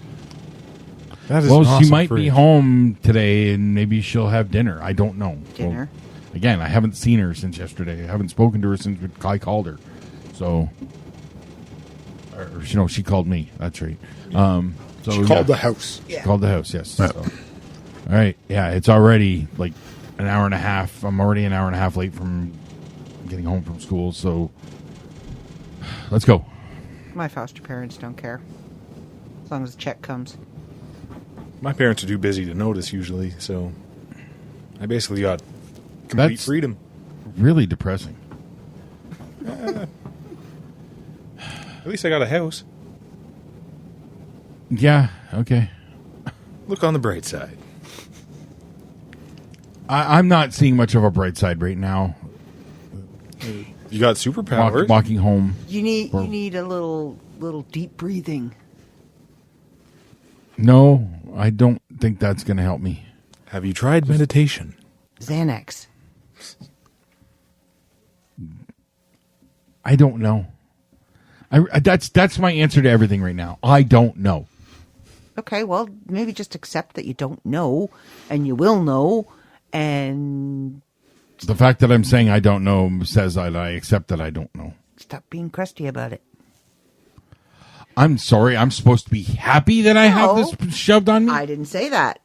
That is Well, an she awesome might fridge. be home today, and maybe she'll have dinner. I don't know. Dinner? Well, again, I haven't seen her since yesterday. I haven't spoken to her since I called her. So, she called me. That's right. So She called the house. She called the house, yes. So. All right. Yeah, it's already like an hour and a half. I'm already an hour and a half late from getting home from school. So, let's go. My foster parents don't care. As long as the check comes. My parents are too busy to notice usually, so I basically got complete That's freedom. Really depressing. At least I got a house. Yeah, okay. Look on the bright side. I'm not seeing much of a bright side right now. You got superpowers. Walking home. You need a little deep breathing. No, I don't think that's going to help me. Have you tried meditation? Xanax. I don't know. That's my answer to everything right now. I don't know. Okay, well, maybe just accept that you don't know, and you will know, and The fact that I'm saying I don't know says that I accept that I don't know. stop being crusty about it. I'm sorry. I'm supposed to be happy that I have No. this shoved on me? I didn't say that.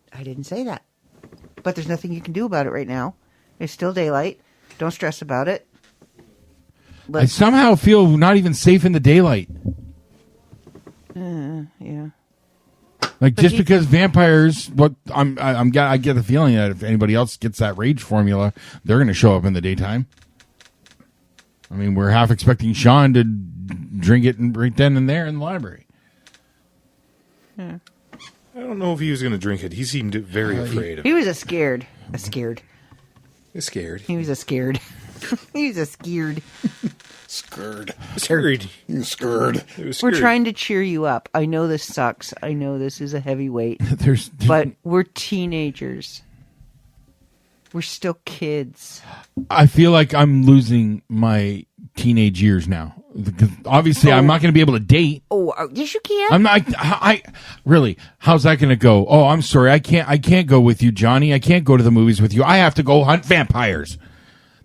But there's nothing you can do about it right now. It's still daylight. Don't stress about it. I somehow feel not even safe in the daylight. Yeah. Like, But just because vampires, I get the feeling that if anybody else gets that rage formula, they're going to show up in the daytime. I mean, we're half expecting Sean to drink it right then and there in the library. Yeah. I don't know if he was going to drink it. He seemed very afraid of it. He was scared. Scared. He was scared. He was scared. Scared. Scared. You scared. It was We're scary. trying to cheer you up. I know this sucks. I know this is a heavy weight. But we're teenagers. We're still kids. I feel like I'm losing my teenage years now. Because obviously, I'm not going to be able to date. Oh, yes, you can. I'm not. I really. How's that going to go? Oh, I'm sorry. I can't go with you, Johnny. I can't go to the movies with you. I have to go hunt vampires.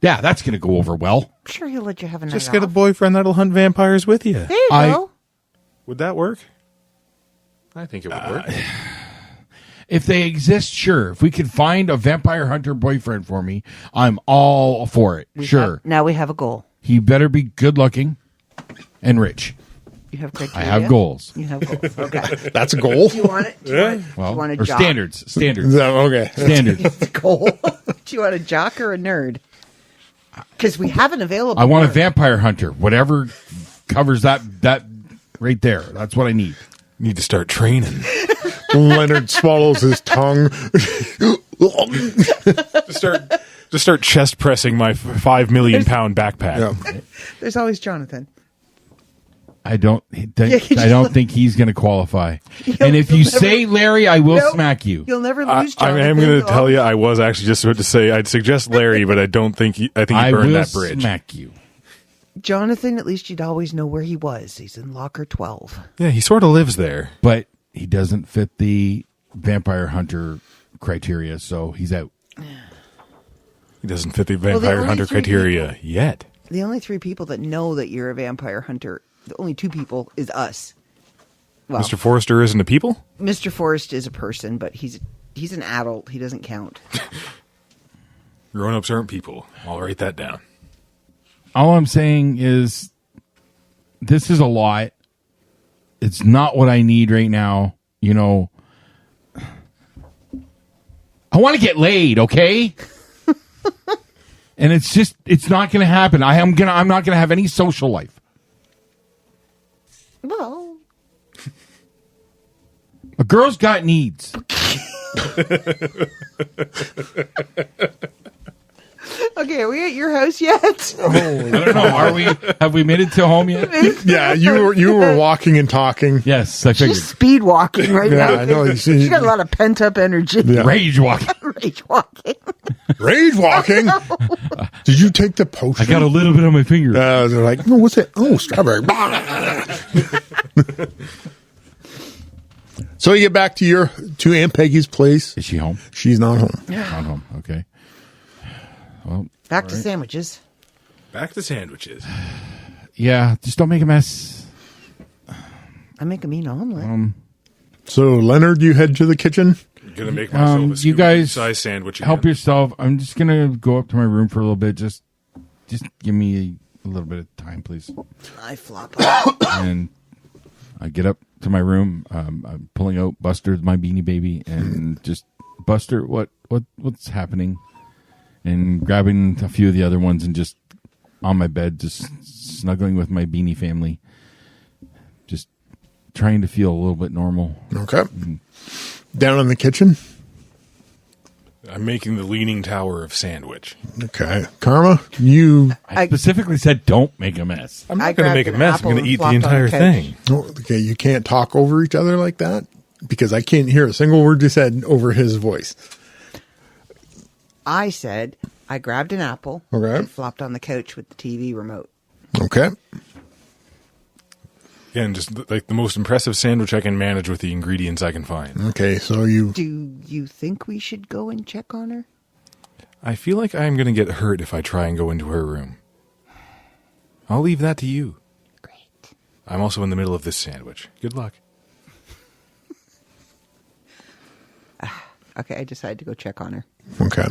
Yeah, that's going to go over well. I'm sure he'll let you have a night Just get a off. boyfriend that'll hunt vampires with you. There you go. Would that work? I think it would work. If they exist, sure. If we could find a vampire hunter boyfriend for me, I'm all for it. Sure. Now we have a goal. He better be good looking and rich. You have I criteria. have goals. You have goals. Okay. That's a goal. Do you want it? Do you want, Well, do you want a or jock? standards. Okay. Standards. Goal. Do you want a jock or a nerd? Because we have an available. I want a nerd. vampire hunter. Whatever covers that right there. That's what I need. Need to start training. Leonard swallows his tongue. Just start chest pressing my 5 million pound backpack. Yeah. There's always Jonathan. I don't think he's going to qualify. And if you'll you never- say Larry, I will Nope. smack you. You'll never I lose Jonathan. am going to tell you, I was actually just about to say I'd suggest Larry, but I don't think I think he I burned will that bridge. smack you. Jonathan, at least you'd always know where he was. He's in locker 12. Yeah, he sort of lives there. But he doesn't fit the vampire hunter criteria, so he's out. He doesn't fit the the vampire only hunter 3 criteria yet. The only 3 people that know that you're a vampire hunter, the only 2 people is us. Well, Mr. Forrester isn't a people? Mr. Forrest is a person, but he's an adult. He doesn't count. Grown-ups aren't people. I'll write that down. All I'm saying is this is a lot. It's not what I need right now. You know, I want to get laid, okay? And it's not going to happen. I'm not going to have any social life. Well, a girl's got needs. okay, are we at your house yet? I don't know. Have we made it to home yet? Yeah, you were walking and talking. Yes, I figured. She's speed walking right now. Yeah, I know. She's got a lot of pent up energy. Yeah. Rage walking. Rage walking. Rage walking. Did you take the potion? I got a little bit on my finger. They're like, no, what's it? Oh, strawberry. So you get back to Aunt Peggy's place. Is she home? She's not home. Not home. Okay. Well, Back to sandwiches. Back to sandwiches. yeah, just don't make a mess. I make a mean omelet. So Leonard, you head to the kitchen. I'm gonna make myself a you guys size sandwich. Help again. yourself. I'm just gonna go up to my room for a little bit. Just give me a little bit of time, please. I flop out. And I get up to my room. I'm pulling out Buster, my beanie baby, and just Buster, what's happening? And grabbing a few of the other ones and just on my bed, just snuggling with my beanie family, just trying to feel a little bit normal. Okay. Down in the kitchen. I'm making the leaning tower of sandwich. Okay. Karma, you. I specifically said don't make a mess. I'm I not going to grabbed make a an mess. I'm apple going to and eat the flopped on entire the couch. thing. Oh, okay, you can't talk over each other like that because I can't hear a single word you said over his voice. I said I grabbed an apple Okay. and flopped on the couch with the TV remote. Okay. Again, just like the most impressive sandwich I can manage with the ingredients I can find. Okay, so you. Do you think we should go and check on her? I feel like I'm going to get hurt if I try and go into her room. I'll leave that to you. Great. I'm also in the middle of this sandwich. Good luck. Okay, I decided to go check on her. Okay.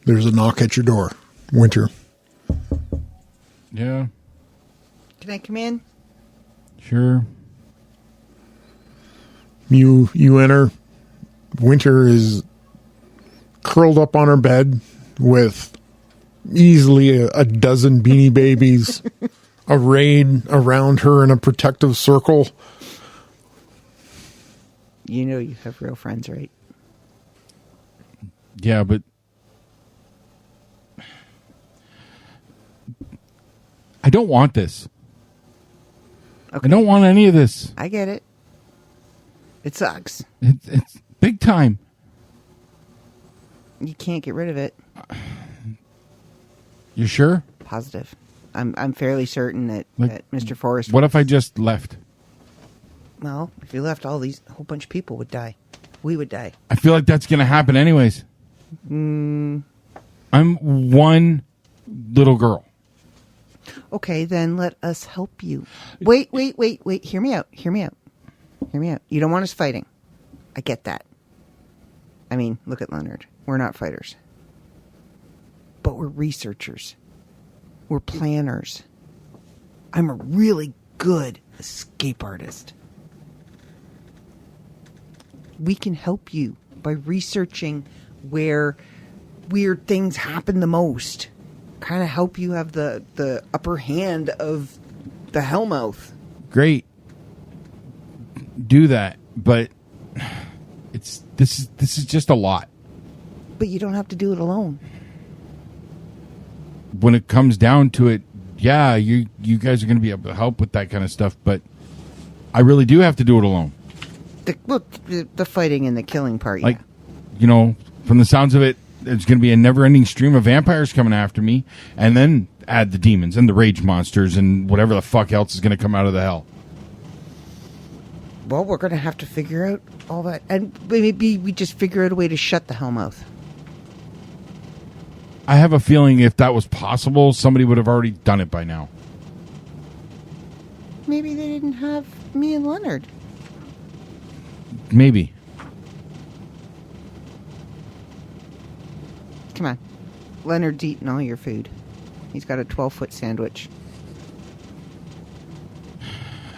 There's a knock at your door. Winter. Yeah, Can I come in? sure. You enter. Winter is curled up on her bed with easily a dozen Beanie Babies arrayed around her in a protective circle. You know you have real friends, right? Yeah, but I don't want this. Okay. I don't want any of this. I get it. It sucks. It's big time. You can't get rid of it. You sure? Positive. I'm fairly certain that Mr. Forrest. What if I just left? Well, if you left, a whole bunch of people would die. We would die. I feel like that's going to happen anyways. I'm one little girl. Okay, then let us help you. Wait. Hear me out. You don't want us fighting. I get that. I mean, look at Leonard. We're not fighters. But we're researchers. We're planners. I'm a really good escape artist. We can help you by researching where weird things happen the most. Kind of help you have the upper hand of the Hellmouth. Great. Do that, but this is just a lot. But you don't have to do it alone. When it comes down to it, yeah, you guys are going to be able to help with that kind of stuff, but I really do have to do it alone. The fighting and the killing part, Like, yeah. you know, from the sounds of it, there's going to be a never-ending stream of vampires coming after me, and then add the demons and the rage monsters and whatever the fuck else is going to come out of the hell. Well, we're going to have to figure out all that. And maybe we just figure out a way to shut the Hellmouth. I have a feeling if that was possible, somebody would have already done it by now. Maybe they didn't have me and Leonard. Maybe. Come on. Leonard's eating all your food. He's got a 12-foot sandwich.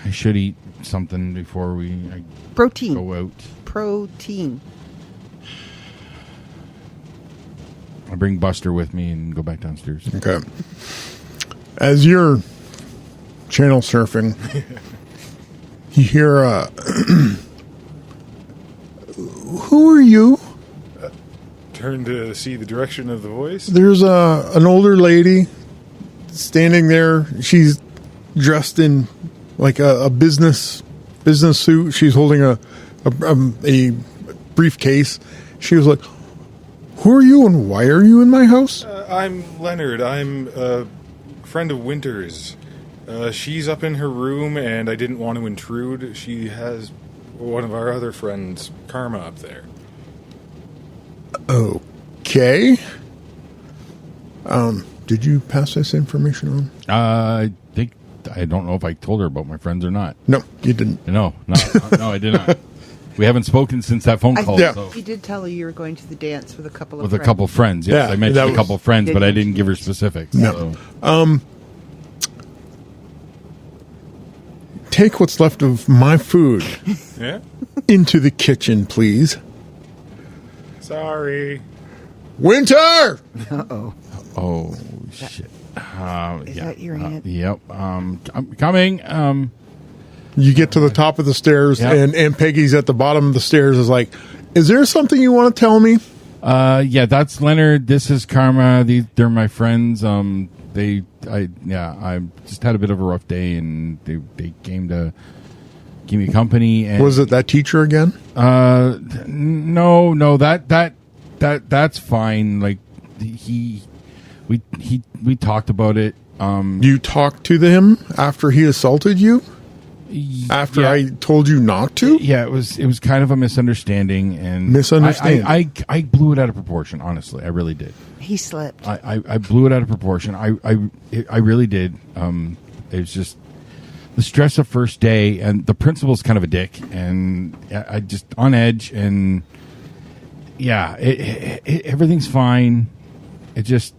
I should eat something before I Protein. go out. Protein. I bring Buster with me and go back downstairs. Okay. As you're channel surfing, you hear, who are you? Turn to see the direction of the voice. There's an older lady standing there. She's dressed in like a business suit. She's holding a briefcase. She was like, "Who are you and why are you in my house?" I'm Leonard. I'm a friend of Winter's. She's up in her room, and I didn't want to intrude. She has one of our other friends, Karma, up there. Okay. Did you pass this information on? I don't know if I told her about my friends or not. No, you didn't. No, I did not. We haven't spoken since that phone call. I Yeah. think So. you did tell her you were going to the dance with a couple of With a couple friends. Yes, Yeah, I mentioned that a couple was- friends, Did but I you? didn't give her specifics. No. So. Take what's left of my food Yeah? into the kitchen, please. Sorry. Winter! Uh-oh. Oh, shit. Is that your aunt? Yep. I'm coming. You get to the top of the stairs, Yep. and Aunt Peggy's at the bottom of the stairs is like, "Is there something you want to tell me?" Yeah, that's Leonard. This is Karma. They're my friends. I just had a bit of a rough day, and they came to give me company. And Was it that teacher again? No, that's fine. Like we talked about it. You talked to him after he assaulted you? After yeah. I told you not to? Yeah, it was kind of a misunderstanding, and Misunderstanding. I blew it out of proportion. Honestly, I really did. He slipped. I blew it out of proportion. I really did. It was just the stress of first day, and the principal's kind of a dick, and I just on edge, and yeah, everything's fine. It just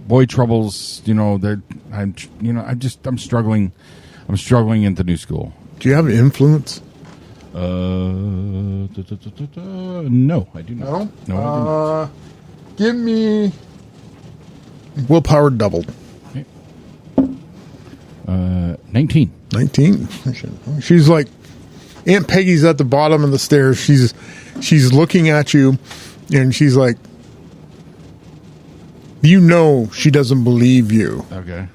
boy troubles. I'm struggling. I'm struggling into new school. Do you have influence? No, I do not. No, I Give me willpower doubled. do not. 19. 19. She's like, Aunt Peggy's at the bottom of the stairs. She's looking at you, and she's like, she doesn't believe you, Okay.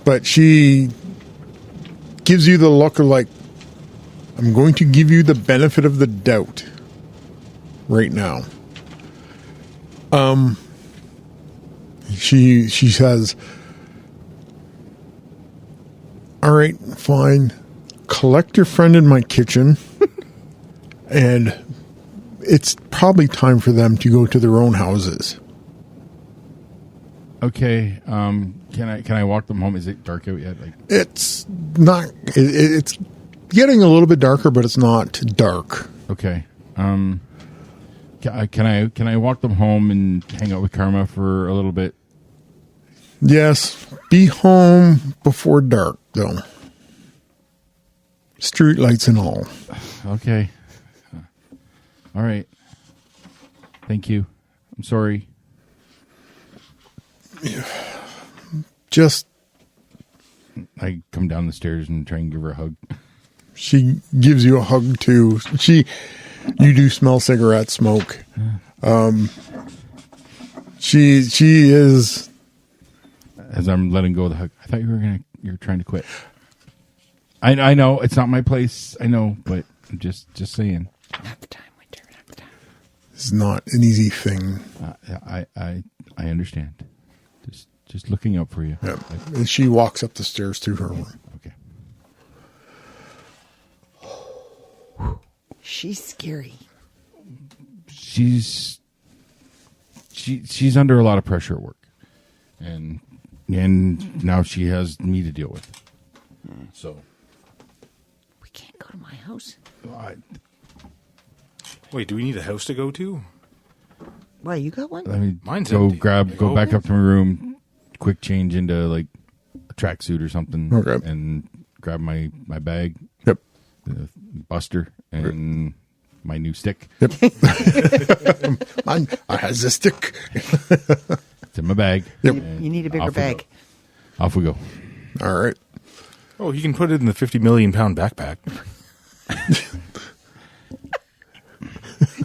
but she gives you the look of like, I'm going to give you the benefit of the doubt right now. She says, all right, fine. Collect your friend in my kitchen. And it's probably time for them to go to their own houses. Okay. Can I walk them home? Is it dark out yet? Like, It's not, it's getting a little bit darker, but it's not dark. okay. Can I walk them home and hang out with Karma for a little bit? Yes, be home before dark, though. Street lights and all. Okay. All right. Thank you. I'm sorry. Just, I come down the stairs and try and give her a hug. she gives you a hug too. You do smell cigarette smoke. She is. As I'm letting go of the hug, I thought you're trying to quit. I know it's not my place. I know, but I'm just saying. Not the time, Winter. Not the time. It's not an easy thing. I understand. Just looking out for you. Yeah. And she walks up the stairs to her room. Okay. She's scary. She's under a lot of pressure at work, and now she has me to deal with. So We can't go to my house. Wait, do we need a house to go to? Why, you got one? Let me Mine's go empty. go Oh. back up to my room, quick change into like a tracksuit or something, Okay. and grab my bag, Yep. the Buster, and my new stick. Yep. I has a stick. It's in my bag. Yep. You need a bigger Off we bag. go. Off we go. All right. Oh, you can put it in the 50 million pound backpack.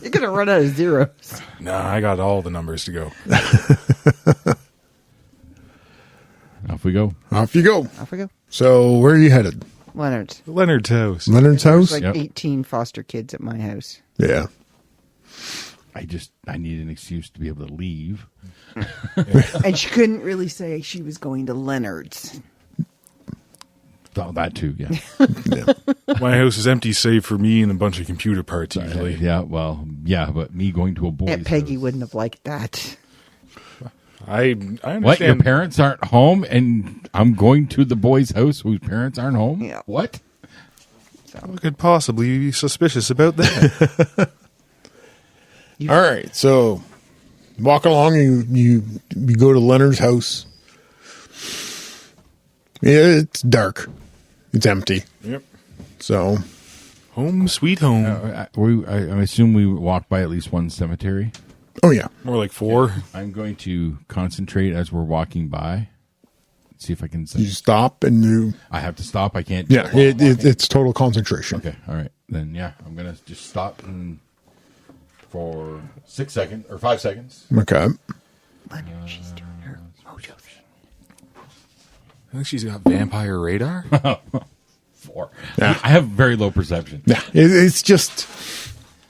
You're going to run out of zeros. Nah, I got all the numbers to go. Off we go. Off you go. Off we go. So where are you headed? Leonard's. Leonard's house. Leonard's There's house? like Yep. 18 foster kids at my house. Yeah. I need an excuse to be able to leave. And she couldn't really say she was going to Leonard's. Oh, that too, yeah. My house is empty save for me and a bunch of computer parts usually. Yeah, well, yeah, but me going to a boy's Aunt Peggy house. wouldn't have liked that. I understand. What? Your parents aren't home, and I'm going to the boy's house whose parents aren't home? Yeah. What? What could possibly be suspicious about that? All right. So walk along and you go to Leonard's house. Yeah, it's dark. It's empty. Yep. So Home sweet home. I assume we walk by at least one cemetery. oh yeah. More like 4. I'm going to concentrate as we're walking by. See if I can. You stop and you I have to stop. I can't. yeah, it's total concentration. Okay. All right. Then yeah, I'm gonna just stop and for 6 seconds or 5 seconds. Okay. Leonard, she's doing her mojo thing. I think she's got vampire radar. 4. Yeah. I have very low perception. Yeah. It's just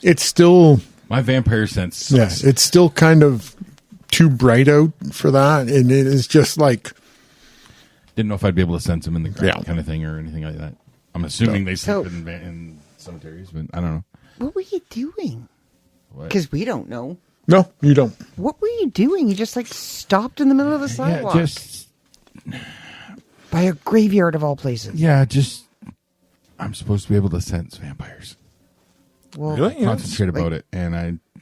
it's still My vampire sense. yeah, Sucks. it's still kind of too bright out for that, and it is just like Didn't know if I'd be able to sense them in the ground, Yeah. kind of thing, or anything like that. I'm assuming they So- sleep in cemeteries, but I don't know. What were you doing? What? Because we don't know. no, you don't. What were you doing? You just like stopped in the middle of the sidewalk. just by a graveyard of all places. just. I'm supposed to be able to sense vampires. Well, Really? Yeah. Concentrate about like- it, and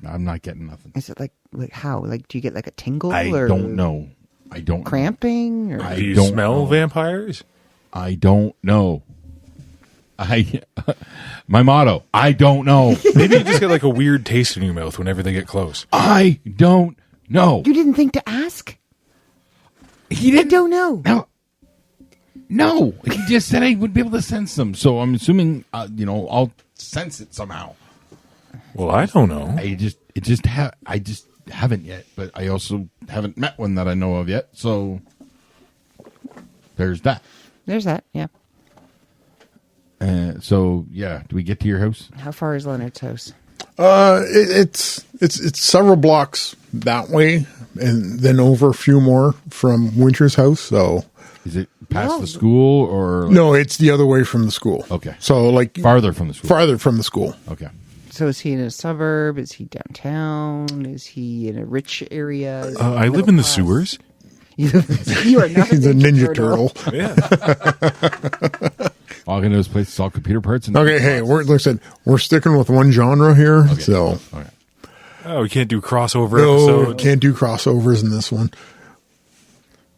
I'm not getting nothing. Is it like how? Like, do you get like a tingle? I or don't know. I don't know. Cramping? Or Do you don't smell know. vampires? I don't know. My motto. I don't know. Maybe you just get like a weird taste in your mouth whenever they get close. I don't know. you didn't think to ask? He I didn't. don't know. No. He just said I would be able to sense them. So I'm assuming, I'll sense it somehow. Well, I don't know. I just haven't yet. But I also haven't met one that I know of yet. So there's that. There's that. Yeah. So yeah, do we get to your house? How far is Leonard's house? It's several blocks that way, and then over a few more from Winter's house. So Is it past No. the school or no, it's the other way from the school. Okay. So like farther from the school? farther from the school. Okay. So is he in a suburb? Is he downtown? Is he in a rich area? Is he I live middle in the class? sewers. You are not He's a ninja turtle. Yeah. Walk into this place, it's all computer parts. And Okay, hey, like I said, we're sticking with one genre here, so Okay. Oh, we can't do crossover no, episodes. can't do crossovers in this one.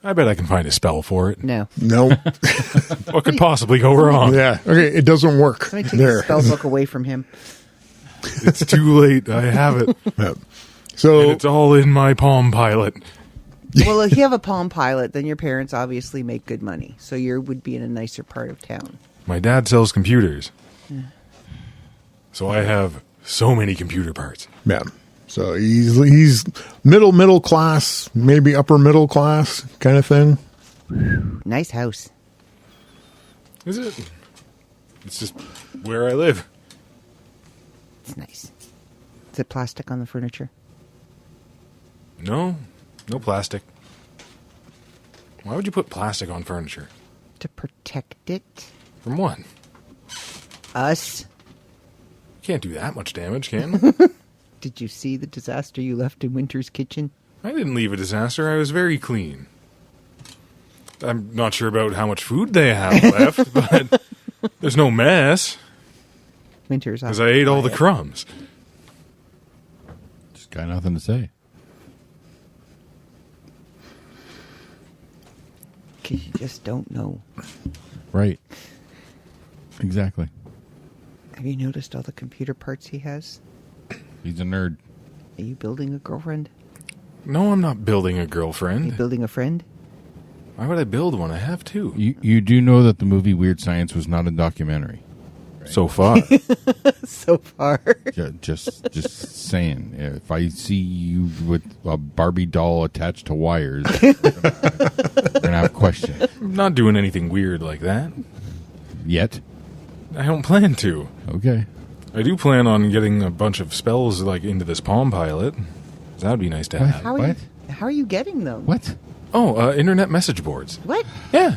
I bet I can find a spell for it. No. No, What could possibly go wrong? yeah, okay, it doesn't work. Somebody take the There, spell book away from him. It's too late. I have it. Yeah. And So it's all in my Palm Pilot. Well, if you have a Palm Pilot, then your parents obviously make good money. So you would be in a nicer part of town. My dad sells computers. So I have so many computer parts. yeah, so he's middle class, maybe upper middle class kind of thing. Nice house. Is it? It's just where I live. It's nice. Is it plastic on the furniture? No plastic. Why would you put plastic on furniture? To protect it? From what? Us? Can't do that much damage, can? Did you see the disaster you left in Winter's kitchen? I didn't leave a disaster. I was very clean. I'm not sure about how much food they have left, but there's no mess Winter's because I ate all the crumbs. Just got nothing to say. Because you just don't know. Right. Exactly. Have you noticed all the computer parts he has? He's a nerd. Are you building a girlfriend? No, I'm not building a Are you girlfriend. building a friend? Why would I build one? I have two. You do know that the movie Weird Science was not a documentary. So far. So far. Just saying. If I see you with a Barbie doll attached to wires, we're gonna have questions. I'm not doing anything weird like that. Yet. I don't plan to. Okay. I do plan on getting a bunch of spells like into this Palm Pilot. That would be nice to What? have. How are you getting them? What? Oh, internet message boards. What? Yeah.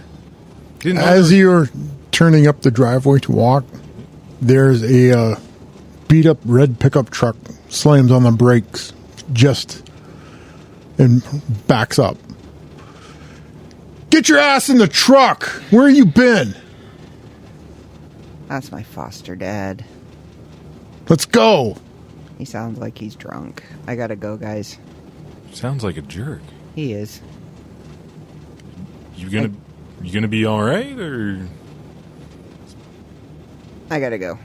Didn't know As you're turning up the driveway to walk, there's a beat up red pickup truck slams on the brakes and backs up. Get your ass in the truck! Where you been? That's my foster dad. Let's go! He sounds like he's drunk. I gotta go, guys. Sounds like a jerk. He is. You gonna be all right, or I gotta go.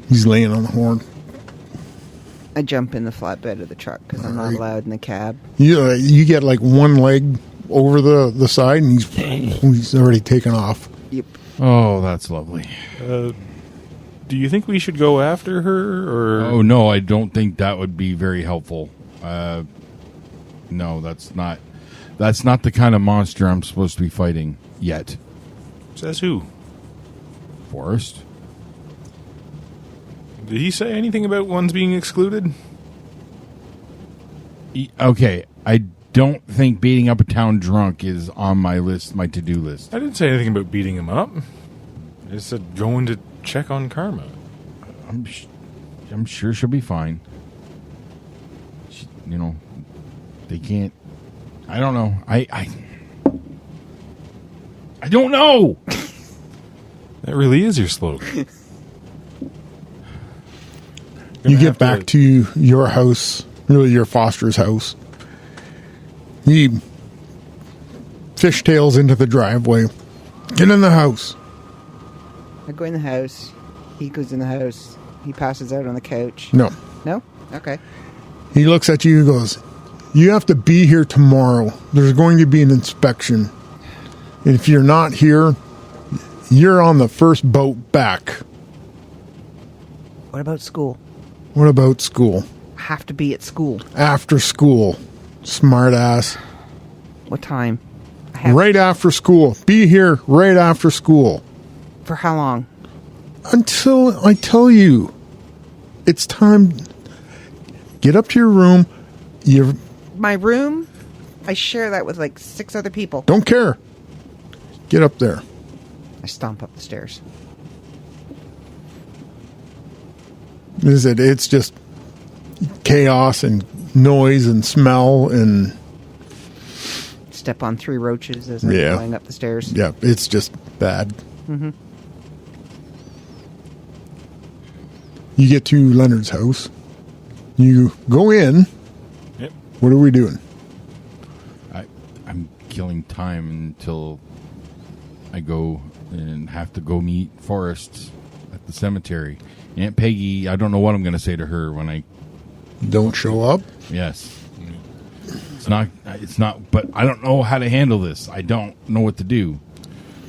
He's laying on the horn. I jump in the flatbed of the truck because I'm not Alright. allowed in the cab. You get like one leg over the side, and he's already taken off. Yep. Oh, that's lovely. do you think we should go after her, or Oh no, I don't think that would be very helpful. No, that's not the kind of monster I'm supposed to be fighting yet. says who? Forrest? Did he say anything about ones being excluded? Okay, I don't think beating up a town drunk is on my list, my to-do list. I didn't say anything about beating him up. I just said going to check on Karma. I'm sure she'll be fine. They can't. I don't know. I don't know. That really is your slogan. You get back to your house, really your foster's house. He fishtails into the driveway. Get in the house. I go in the house. He goes in the house. He passes out on the couch. No. No? Okay. He looks at you and goes, you have to be here tomorrow. There's going to be an inspection. And if you're not here, you're on the first boat back. What about school? What about school? I have to be at school. After school. Smart ass. What time? I have Right after school. Be here right after school. For how long? Until I tell you. It's time. Get up to your room. You My room? I share that with like 6 other people. don't care. Get up there. I stomp up the stairs. Is it? It's just chaos and noise and smell and Step on 3 roaches as I'm Yeah. going up the stairs. yeah, it's just bad. Mm-hmm. You get to Leonard's house. You go in. Yep. What are we doing? I'm killing time until I go and have to go meet Forrest at the cemetery. Aunt Peggy, I don't know what I'm going to say to her when I. Don't show up. Yes. It's not, but I don't know how to handle this. I don't know what to do.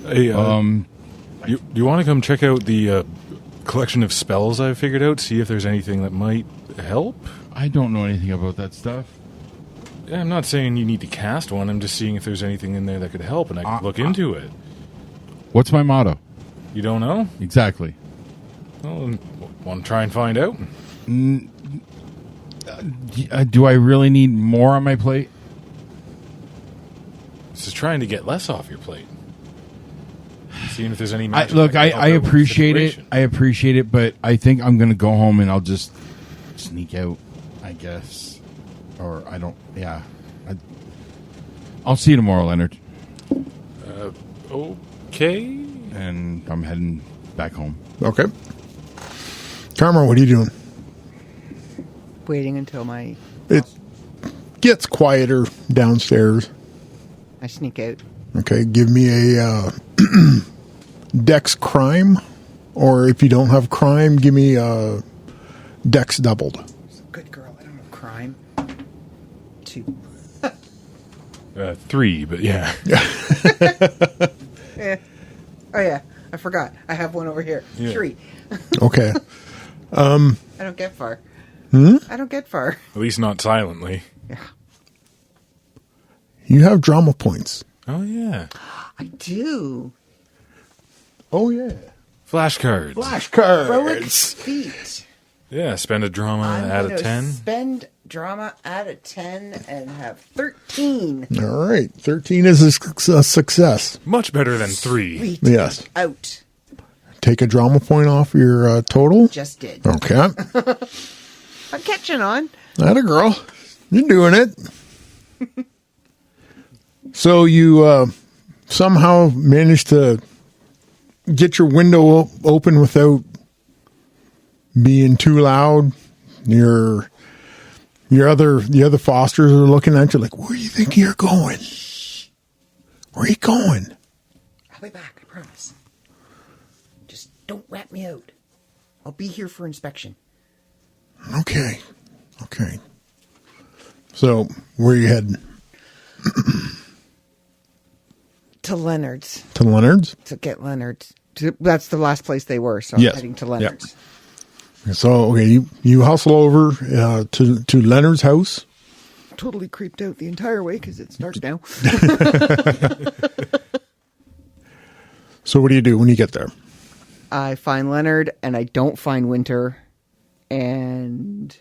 Hey, do you want to come check out the collection of spells I've figured out? See if there's anything that might help? I don't know anything about that stuff. Yeah, I'm not saying you need to cast one. I'm just seeing if there's anything in there that could help, and I could look into it. What's my motto? You don't know? Exactly. Well, want to try and find out? Do I really need more on my plate? This is trying to get less off your plate. Seeing if there's any I magic that can help I out with the appreciate it. situation. I appreciate it, but I think I'm going to go home and I'll just sneak out, I guess. Or I don't, yeah. I'll see you tomorrow, Leonard. Okay. And I'm heading back home. Okay. Karma, what are you doing? Waiting until my... It gets quieter downstairs. I sneak out. Okay, give me a Dex crime. Or if you don't have crime, give me dex doubled. Good girl. I don't have crime. 2. 3, but yeah. Yeah. Oh, yeah. I forgot. I have one over here. Yeah. 3. Okay. I don't get far. I don't get far. At least not silently. Yeah. You have drama points. Oh, yeah. I do. Oh, yeah. Flashcards. Heroic feat. Yeah, spend a drama I'm out gonna of 10. Spend drama out of 10 and have 13. All right. 13 is a success. Much better than 3. Sweet. Yes. Out. Take a drama point off your total. Just did. Okay. I'm catching on. That a girl. You're doing it. So you somehow managed to get your window open without being too loud. The other Fosters are looking at you like, where do you think you're going? Where are you going? I'll be back, I promise. Just don't rat me out. I'll be here for inspection. Okay. So where are you heading? To Leonard's. To Leonard's? To get Leonard's. That's the last place they were, so Yes. I'm heading to Leonard's. So okay, you hustle over to Leonard's house. Totally creeped out the entire way because it's dark now. So what do you do when you get there? I find Leonard and I don't find Winter. And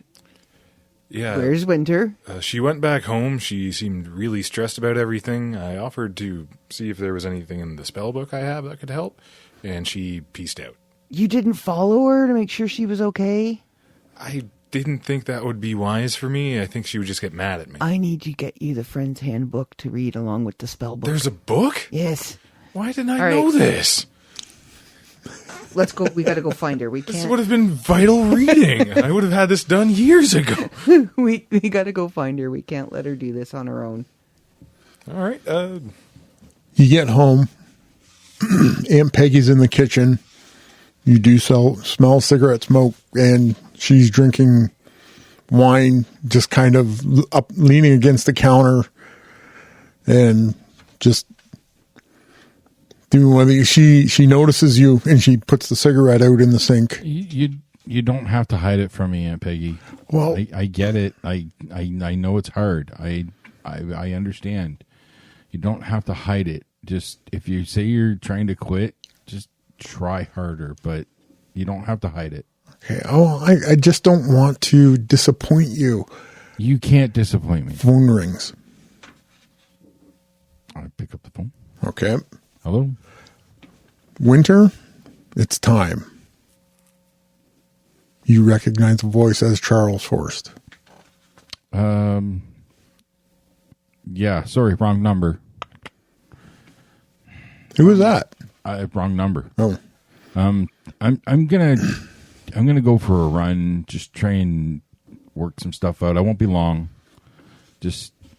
Yeah. where's Winter? She went back home. She seemed really stressed about everything. I offered to see if there was anything in the spell book I have that could help, and she pieced out. You didn't follow her to make sure she was okay? I didn't think that would be wise for me. I think she would just get mad at me. I need to get you the Friend's Handbook to read along with the spell book. There's a book? Yes. Why didn't I All right. know this? Let's go. We got to go find her. We This can't. would have been vital reading. I would have had this done years ago. We got to go find her. We can't let her do this on her own. All right. You get home. Aunt Peggy's in the kitchen. You do smell cigarette smoke, and she's drinking wine, just kind of leaning against the counter, and just doing one of these. She notices you, and she puts the cigarette out in the sink. You don't have to hide it from me, Aunt Peggy. Well, I get it. I know it's hard. I understand. You don't have to hide it. Just if you say you're trying to quit, just try harder. But you don't have to hide it. okay. Oh, I just don't want to disappoint you. You can't disappoint me. Phone rings. I pick up the phone. Okay. Hello. Winter, it's time. You recognize the voice as Charles Horst. Yeah. Sorry, wrong number. Who was that? Wrong number. Oh, I'm gonna go for a run. Just try and work some stuff out. I won't be long.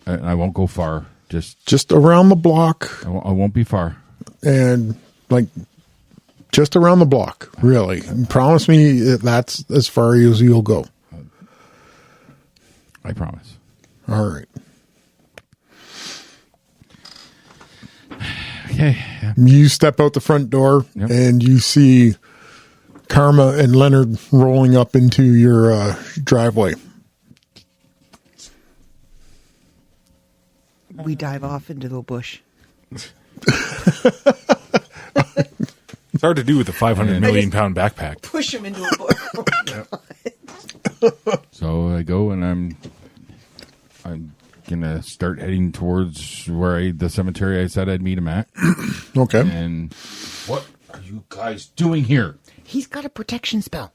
I won't go far. just around the block, I won't be far. and like just around the block. Really, promise me that's as far as you'll go. I promise. All right. Okay. Yeah. You step out the front door, Yep. and you see Karma and Leonard rolling up into your driveway. We dive off into the bush. It's hard to do with a 500 million pound backpack. Push him into a bush. So I go and I'm gonna start heading towards where the cemetery I said I'd meet him at. Okay. And what are you guys doing here? He's got a protection spell.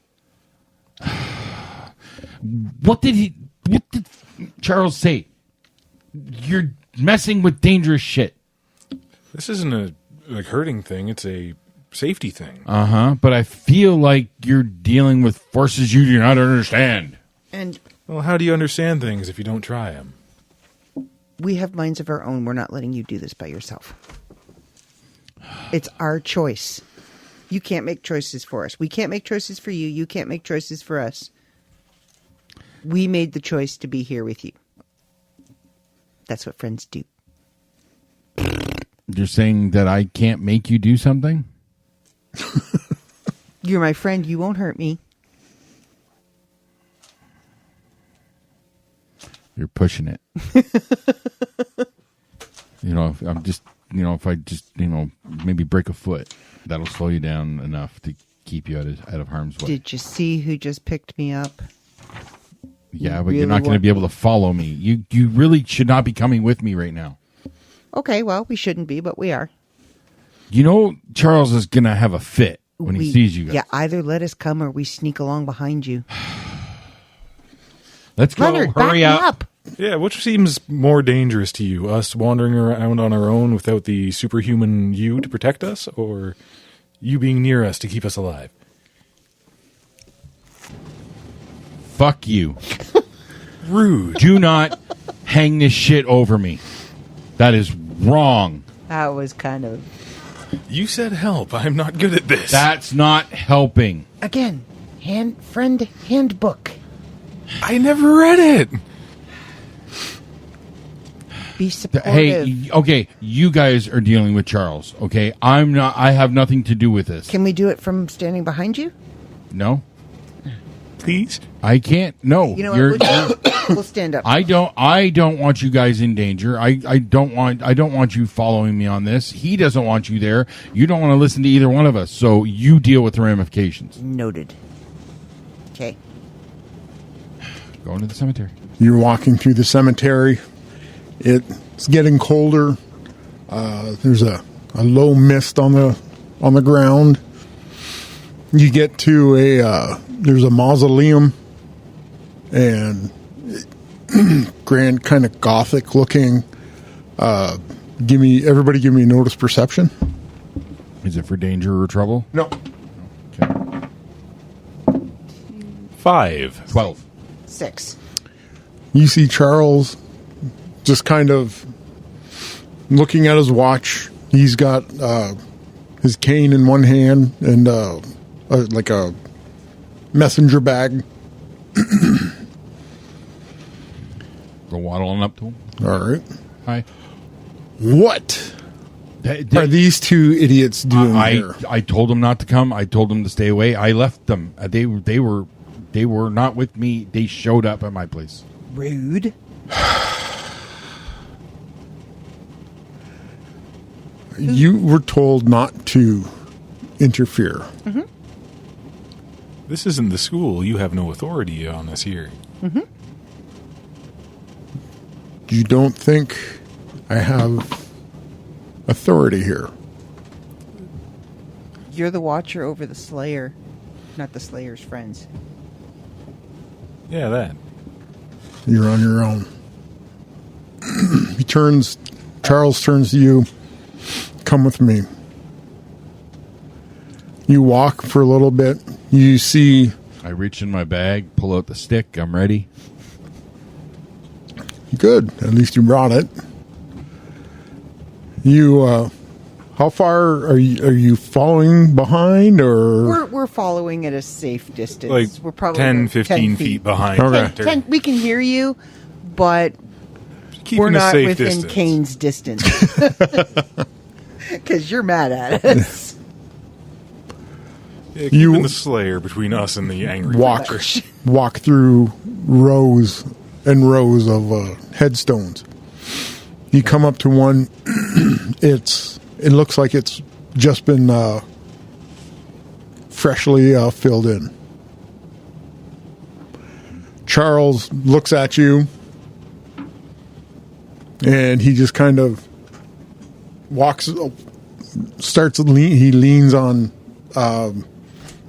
What did Charles say? You're messing with dangerous shit. This isn't a hurting thing. It's a safety thing. But I feel like you're dealing with forces you do not understand. And Well, how do you understand things if you don't try them? we have minds of our own. We're not letting you do this by yourself. It's our choice. You can't make choices for us. We can't make choices for you. You can't make choices for us. We made the choice to be here with you. That's what friends do. You're saying that I can't make you do something? You're my friend. You won't hurt me. You're pushing it. If I'm just, if I just, maybe break a foot, that'll slow you down enough to keep you out of harm's way. Did you see who just picked me up? Yeah, but you're not going to be able to follow me. You really should not be coming with me right now. Okay, well, we shouldn't be, but we are. Charles is going to have a fit when he sees you guys. Yeah, either let us come or we sneak along behind you. Let's go. Leonard, Hurry back me up. Yeah, which seems more dangerous to you? Us wandering around on our own without the superhuman you to protect us, or you being near us to keep us alive? Fuck you. Rude. Do not hang this shit over me. That is wrong. That was kind of... You said help. I'm not good at this. That's not helping. Again, friend handbook. I never read it. Be supportive. Hey, okay, you guys are dealing with Charles, okay? I'm not. I have nothing to do with this. Can we do it from standing behind you? No, Please. I can't. No, You know what? We'll stand up. I don't want you guys in danger. I don't want you following me on this. He doesn't want you there. You don't want to listen to either one of us. So you deal with the ramifications. Noted. Okay. Going to the cemetery. You're walking through the cemetery. It's getting colder. There's a low mist on the ground. You get to there's a mausoleum, and grand, kind of gothic looking. Everybody give me a notice perception. Is it for danger or trouble? No. Okay. 5. 12. 6. You see Charles just kind of looking at his watch. He's got his cane in one hand and like a messenger bag. Go waddling up to him. All right. Hi. What are these two idiots doing here? I told them not to come. I told them to stay away. I left them. They were not with me. They showed up at my place. Rude. You were told not to interfere. Mm-hmm. This isn't the school. You have no authority on us here. Mm-hmm. You don't think I have authority here? You're the watcher over the Slayer, not the Slayer's friends. Yeah, that. You're on your own. Charles turns to you. Come with me. You walk for a little bit. You see... I reach in my bag, pull out the stick. I'm ready. Good. At least you brought it. You, how far are you following behind, or? We're following at a safe distance. Like we're probably 10, 15 feet behind. Okay. We can hear you, but Keeping we're a not safe within distance. Kane's distance. Because you're mad at us. Yeah, keeping the Slayer between us and the angry creature. walk through rows and rows of headstones. You come up to one. It looks like it's just been freshly filled in. Charles looks at you, and he just kind of he leans on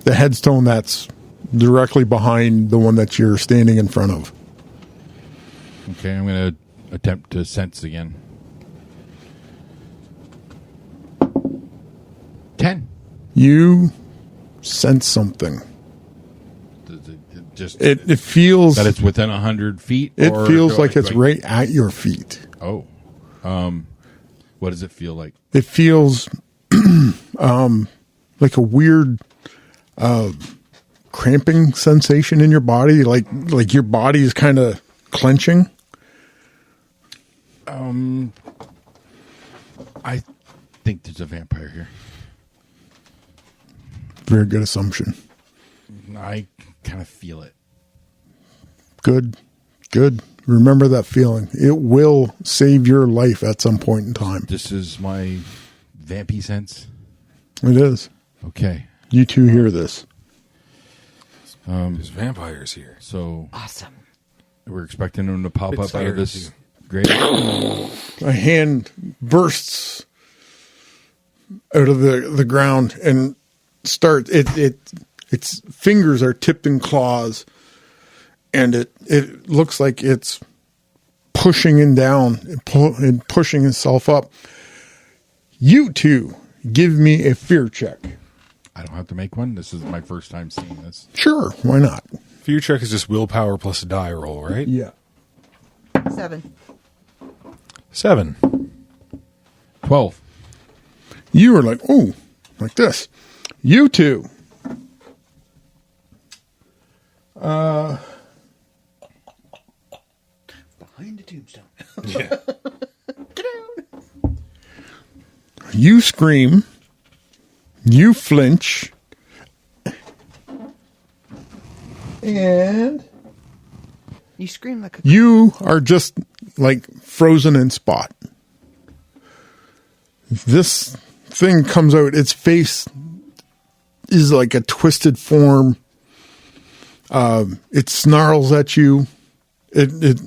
the headstone that's directly behind the one that you're standing in front of. Okay, I'm going to attempt to sense again. 10. You sense something. It feels that it's within 100 feet. It feels like it's right at your feet. Oh, what does it feel like? It feels like a weird cramping sensation in your body, like your body is kind of clenching? I think there's a vampire here. Very good assumption. I kind of feel it. Good. Remember that feeling. It will save your life at some point in time. This is my vampy sense. It is. Okay. You two hear this. There's vampires here. So Awesome. we're expecting them to pop Bit up out scared, of this too. grave. A hand bursts out of the ground and starts its fingers are tipped in claws, and it looks like it's pushing him down and pushing itself up. You two give me a fear check. I don't have to make one. This is my first time seeing this. Sure, why not? Fear check is just willpower plus a die roll, right? Yeah. 7. 7. 12. You were like, oh, like this. You two. Behind the tombstone. Yeah. Get out. You scream. You flinch. And You scream like a... you are just like frozen in spot. This thing comes out. Its face is like a twisted form. It snarls at you. It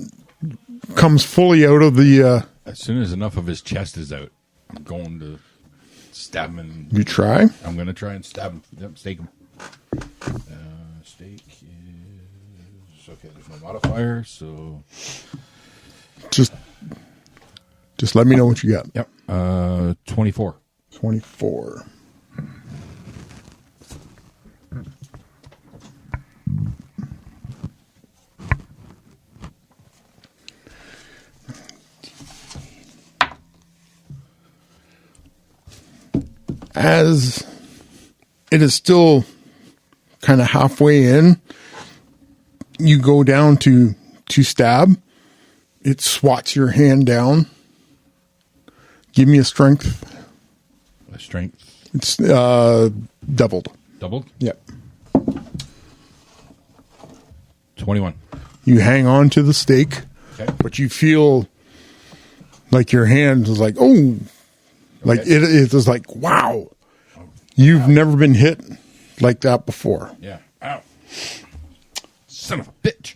comes fully out of the... As soon as enough of his chest is out, I'm going to stab him. And you try? I'm going to try and stab him. Yep, stake him. Stake is... Okay, there's no modifier, so... Just let me know what you got. Yep. 24. 24. As it is still kind of halfway in, you go down to stab. It swats your hand down. Give me a strength. A strength. It's doubled. Doubled? Yep. 21. You hang on to the stake, Okay. but you feel like your hand is like, oh, like Okay. it is like, wow. You've never been hit like that before. Yeah. Ow. Son of a bitch.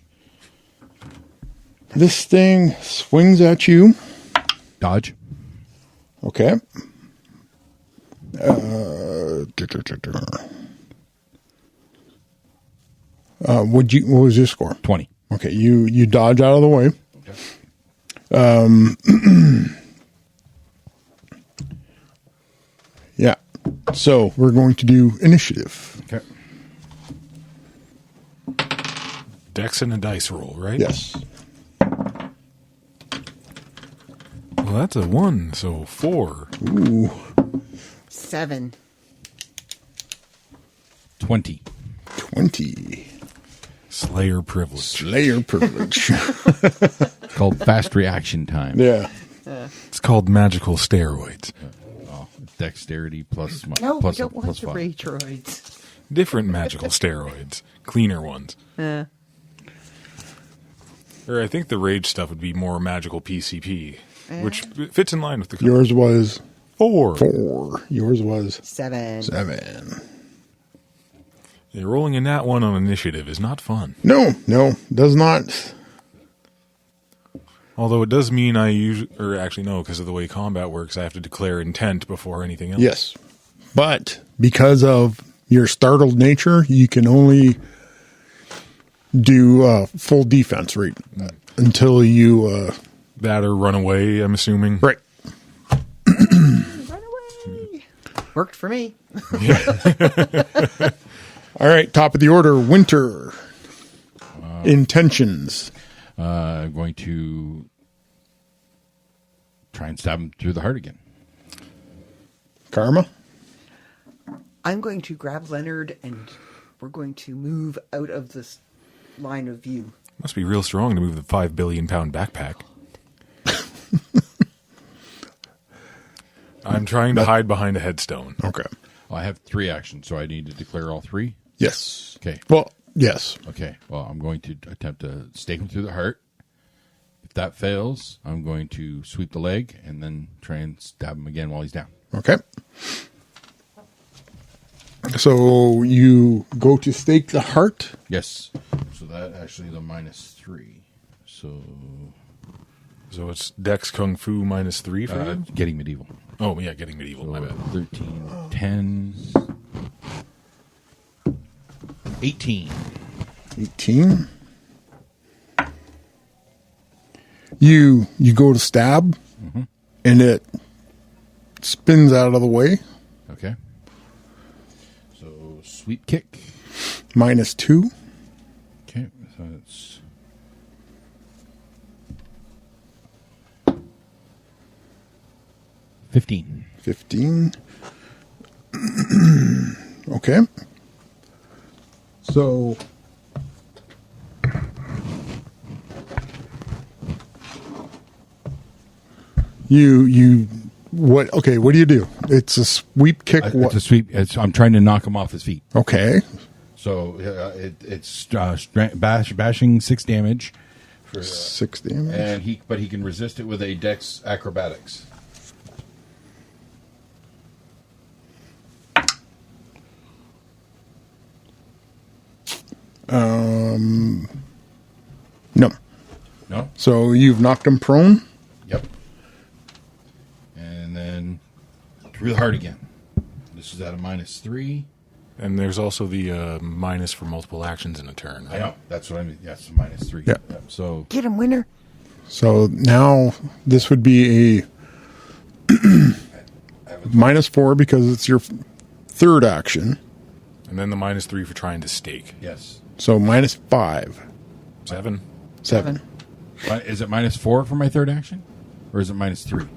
This thing swings at you. Dodge. Okay. What was your score? 20. Okay, you dodge out of the way. Okay. Yeah. So we're going to do initiative. Okay. Dex and a dice roll, right? Yes. Well, that's a 1, so 4. Ooh. 7. 20. 20. Slayer privilege. Slayer privilege. It's called fast reaction time. Yeah. It's called magical steroids. Oh, dexterity plus No, plus we don't want plus the 5. ray droids. Different magical steroids. Cleaner ones. Or I think the rage stuff would be more magical PCP, which fits in line with the Yours was 4. 4. Yours was 7. 7. Yeah, rolling a nat 1 on initiative is not fun. No, does not. Although it does mean I usually, or actually no, because of the way combat works, I have to declare intent before anything else. Yes. But because of your startled nature, you can only do full defense rate until you... That or run away, I'm assuming. right. Run away. Worked for me. All right, top of the order, Winter. Intentions. Going to try and stab him through the heart again. Karma. I'm going to grab Leonard and we're going to move out of this line of view. Must be real strong to move the 5 billion pound backpack. I'm trying to hide behind a headstone. Okay. Well, I have 3 actions, so I need to declare all 3. Yes. Okay. Well, yes. Okay. Well, I'm going to attempt to stake him through the heart. If that fails, I'm going to sweep the leg and then try and stab him again while he's down. Okay. So you go to stake the heart. Yes. So that actually is a -3. So So it's Dex Kung Fu -3 for you? getting medieval. Oh, yeah, getting medieval. My bad. 13, 10, 18. 18. You go to stab, and it spins out of the way. Okay. So sweep kick. -2. Okay. So it's 15. 15. Okay. So you what? Okay, what do you do? It's a sweep kick. What? It's a sweep. I'm trying to knock him off his feet. Okay. So it's bashing 6 damage, for, 6 damage. and he can resist it with a Dex acrobatics. No. No. So you've knocked him prone. Yep. And then through the heart again. This is at a -3. And there's also the minus for multiple actions in a turn. Right? I know. That's what I mean. Yes, -3. Yeah. Yep. So Get him, Winter. So now this would be a -4 because it's your third action. And then the -3 for trying to stake. yes. So -5. 7. 7. Is it -4 for my third action, or is it -3?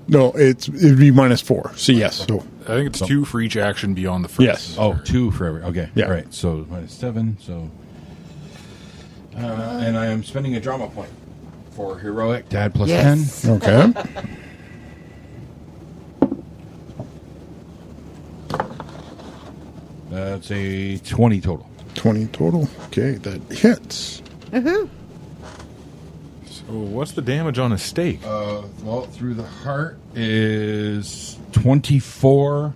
No, it'd be -4. So yes. So I think it's 2 for each action beyond the first. Yes. Oh, 2 for every. Okay. Yeah. All right. So -7. So, and I am spending a drama point for heroic to add Yes. +10. okay. That's a 20 total. 20 total. Okay, that hits. Woohoo. So what's the damage on a stake? Well, through the heart is 24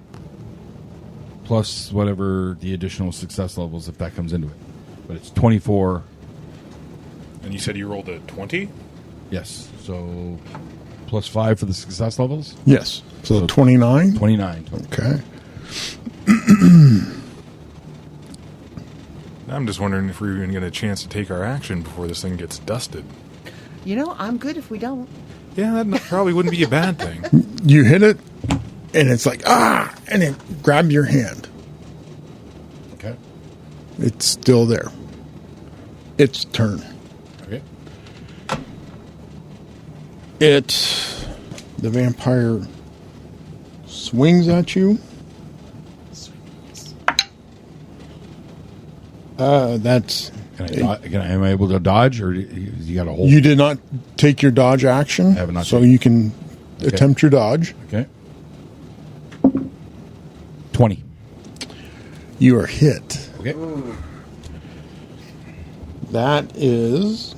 plus whatever the additional success levels if that comes into it. But it's 24. And you said you rolled a 20? Yes. So +5 for the success levels. Yes. So 29. 29 total. Okay. I'm just wondering if we're even going to get a chance to take our action before this thing gets dusted. You know, I'm good if we don't. Yeah, that probably wouldn't be a bad thing. You hit it, and it's like, and it grabbed your hand. Okay. It's still there. Its turn. Okay. The vampire swings at you. That's Am I able to dodge, or you got to hold? you did not take your dodge action, I have not so taken- you can attempt your dodge. Okay. 20. You are hit. Okay. That is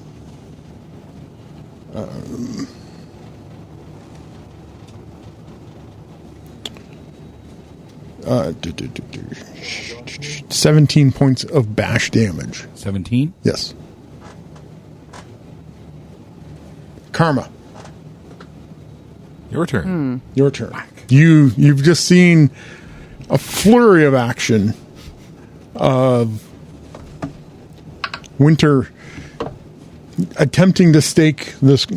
17 points of bash damage. 17. Yes. Karma, Your turn. your turn. You've just seen a flurry of action of Winter attempting to stake this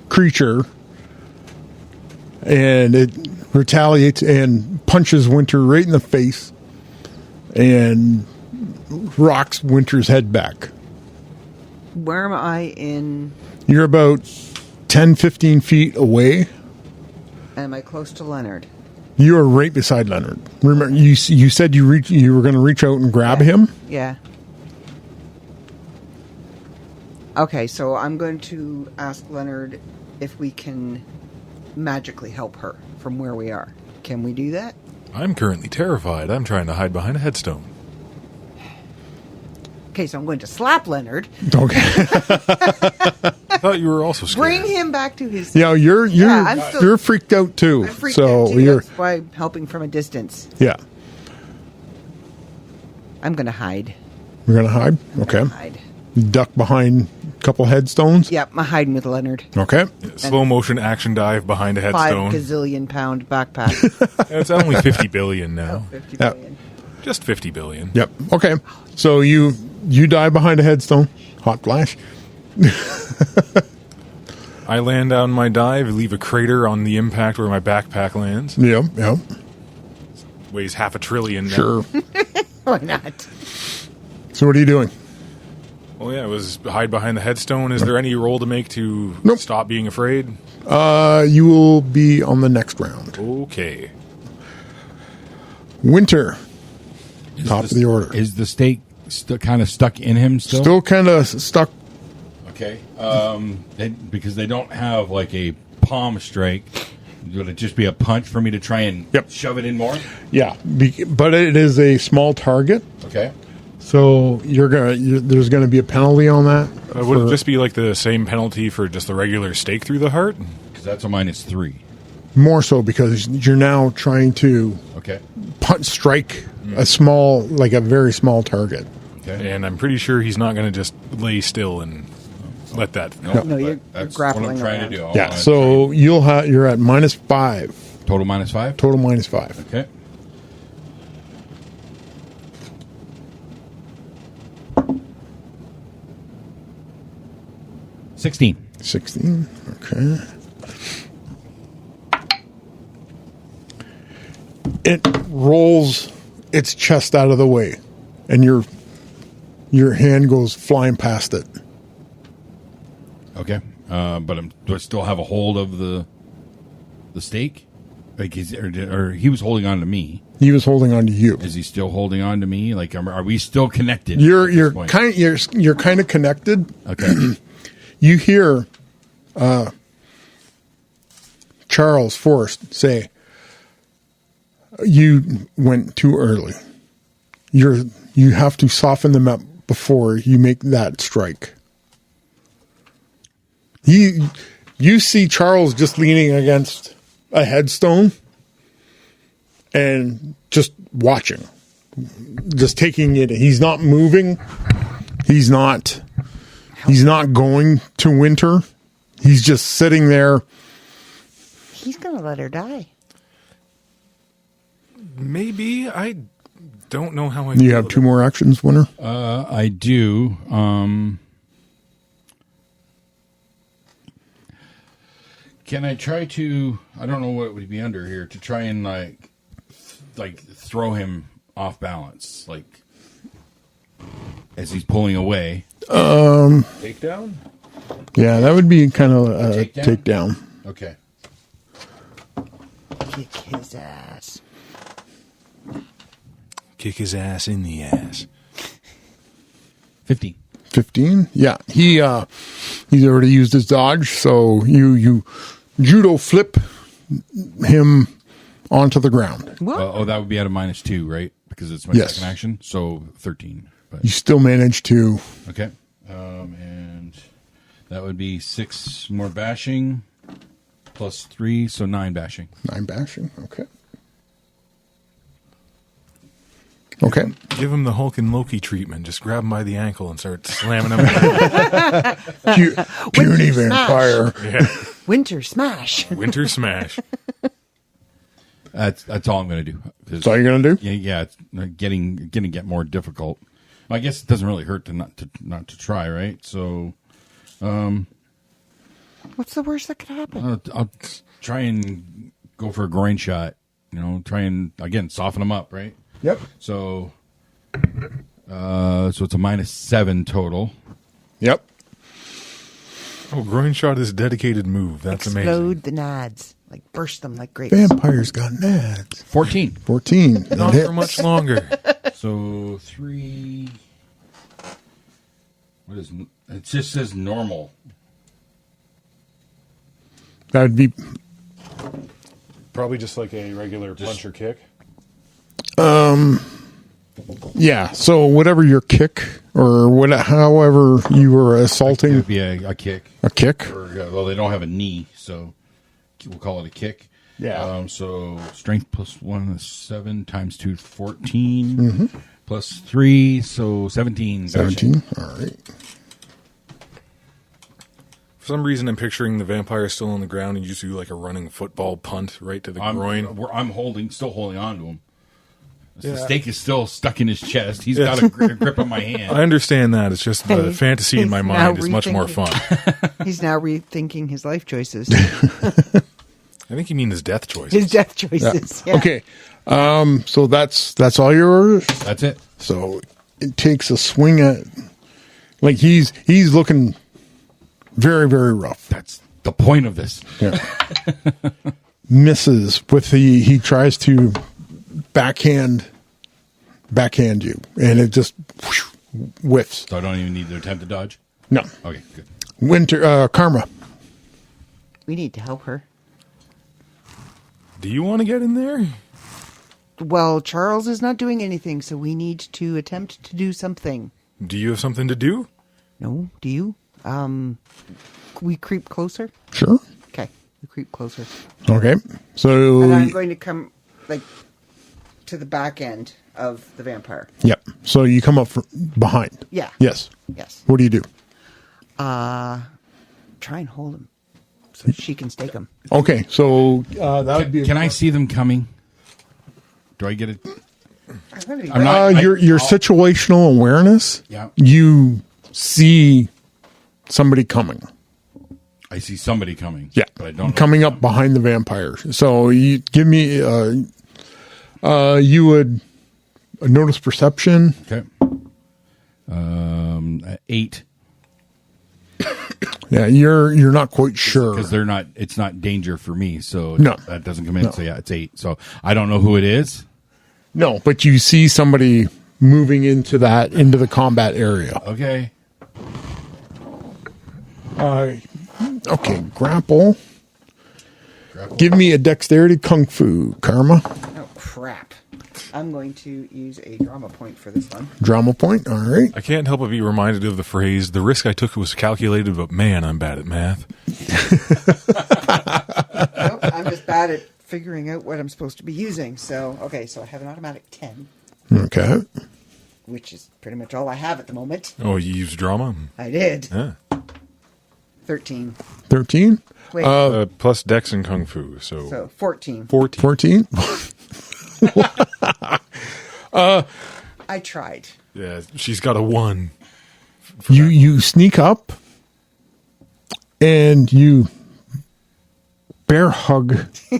creature, and it retaliates and punches Winter right in the face and rocks Winter's head back. Where am I in? You're about 10, 15 feet away. Am I close to Leonard? You are right beside Leonard. Remember, you said you were going to reach out and grab him? Yeah. Okay, so I'm going to ask Leonard if we can magically help her from where we are. Can we do that? I'm currently terrified. I'm trying to hide behind a headstone. Okay, so I'm going to slap Leonard. Okay. I thought you were also scared. Bring him back to his... Yeah, I'm still- you're freaked out too. I'm freaked so out too. you're That's why I'm helping from a distance. yeah. I'm going to hide. We're gonna hide. Okay. Hide. Duck behind a couple headstones. Yep, I'm hiding with Leonard. Okay. Slow motion action dive behind a 5 headstone. gazillion pound backpack. It's only 50 billion now. 50 Yeah. billion. Just 50 billion. Yep. Okay. So you dive behind a headstone. Hot flash. I land on my dive, leave a crater on the impact where my backpack lands. Yep. Yep. Weighs 500 billion now. Sure. Why not? So what are you doing? Oh yeah, it was hide behind the headstone. Is there any roll to make to Nope. stop being afraid? You will be on the next round. Okay. Winter. Top of the order. Is the stake kind of stuck in him still? Still kind of stuck. Okay. Because they don't have like a palm strike. Would it just be a punch for me to try and Yep. shove it in more? Yeah. But it is a small target. Okay. So there's gonna be a penalty on that. Would it just be like the same penalty for just the regular stake through the heart? Because that's a -3. More so because you're now trying to Okay. strike a very small target. Okay. And I'm pretty sure he's not going to just lay still and let that. No, but you're that's grappling what I'm trying around. to do. Yeah. So you're at -5. total -5. Total -5. Okay. $16. 16. Okay. It rolls its chest out of the way, and your hand goes flying past it. Okay. Do I still have a hold of the stake? Like or he was holding on to me. He was holding on to you. Is he still holding on to me? Like, are we still connected? You're kind of connected. Okay. You hear Charles Forrest say, "You went too early. You have to soften them up before you make that strike." You see Charles just leaning against a headstone and just watching, just taking it. He's not moving. He's not going to Winter. He's just sitting there. He's going to let her die. Maybe. I don't know how I You feel have about 2 more actions, Winter. I do. Can I try to? I don't know what would be under here to try and like throw him off balance, like as he's pulling away. takedown? Yeah, that would be kind of a takedown. Okay. Kick his ass. Kick his ass in the ass. 15. 15. Yeah, he's already used his dodge, so you judo flip him onto the ground. What? That would be at a -2, right? Because it's my Yes. second action. So 13. But, You still manage to. okay. And that would be 6 more bashing plus 3, so 9 bashing. 9 bashing. Okay. Okay. Give him the Hulk and Loki treatment. Just grab him by the ankle and start slamming him. Puny Winter vampire. Yeah. Winter smash. Winter smash. That's all I'm going to do. That's all you're going to do? Yeah, it's going to get more difficult. I guess it doesn't really hurt to not to try, right? So, What's the worst that could happen? I'll try and go for a groin shot. Try and again soften them up, right? Yep. So, so it's a -7 total. Yep. Oh, groin shot is a dedicated move. That's amazing. Explode the nads. like burst them like grapes. Vampires got nads. 14. 14. Not for much longer. So 3. What is it? Just says normal. That would be Probably just like a regular punch or kick. yeah. So whatever your kick or however you were It assaulting would be a kick. a kick. Or, well, they don't have a knee, so we'll call it a kick. Yeah. So strength plus 1 is 7 times 2 is 14 plus 3, so 17. 17. All right. For some reason, I'm picturing the vampire still on the ground and you just do like a running football punt right to the groin. I'm still holding on to him. The Yeah. stake is still stuck in his chest. He's got a grip on my hand. I understand that. It's just the Hey, fantasy in he's my now mind is much more rethinking. fun. He's now rethinking his life choices, I think you mean his death choices. his death choices. Yeah. Okay. So that's all your orders. That's it. So it takes a swing at, like he's looking very, very rough. That's the point of this. Yeah. Misses with he tries to backhand you, and it just whiffs. So I don't even need to attempt to dodge? No. Okay, good. Winter Karma. We need to help her. Do you want to get in there? Well, Charles is not doing anything, so we need to attempt to do something. Do you have something to do? No, do you? We creep closer? Sure. Okay, we creep closer. Okay. So And I'm going to come, like, to the back end of the vampire. yep. So you come up behind. Yeah. Yes. Yes. What do you do? Try and hold him so she can stake him. Okay. So that would be. Can I see them coming? Do I get it? I'm not- your situational awareness? Yeah. You see somebody coming. I see somebody coming. Yeah. But I don't know. Coming up behind the vampire. So you give me you would notice perception. Okay. 8. Yeah, you're not quite sure. Because it's not danger for me, so No. that doesn't come in. No. So yeah, it's 8. So I don't know who it is. No, but you see somebody moving into the combat area. Okay. Okay, grapple. Give me a dexterity kung fu, Karma. Oh, crap. I'm going to use a drama point for this one. Drama point. All right. I can't help but be reminded of the phrase, the risk I took was calculated, but man, I'm bad at math. Nope, I'm just bad at figuring out what I'm supposed to be using. So I have an automatic 10, Okay. which is pretty much all I have at the moment. Oh, you used drama? I did. Yeah. 13. 13. Wait, Plus dex and kung fu, so so 14. 14. 14. I tried. Yeah, she's got a 1. You sneak up and you bear hug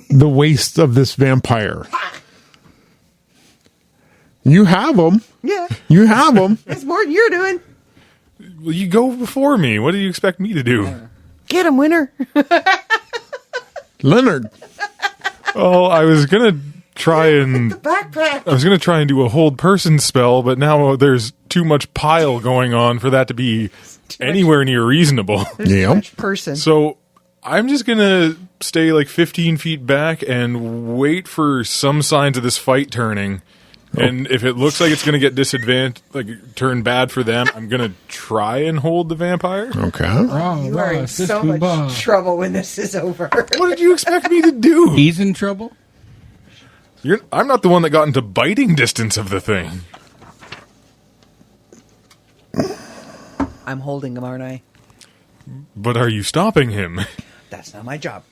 the waist of this vampire. You have him. Yeah, You have him. it's more than you're doing. Well, you go before me. What do you expect me to do? Get him, Winter. Leonard. Oh, I was gonna try and Backpack. I was gonna try and do a hold person spell, but now there's too much pile going on for that to be anywhere near reasonable. Yeah. Which person? So I'm just gonna stay like 15 feet back and wait for some signs of this fight turning. And if it looks like it's gonna get turn bad for them, I'm gonna try and hold the vampire. Okay. You are in so much trouble when this is over. What did you expect me to do? He's in trouble? I'm not the one that got into biting distance of the thing. I'm holding him, aren't I? But are you stopping him? That's not my job.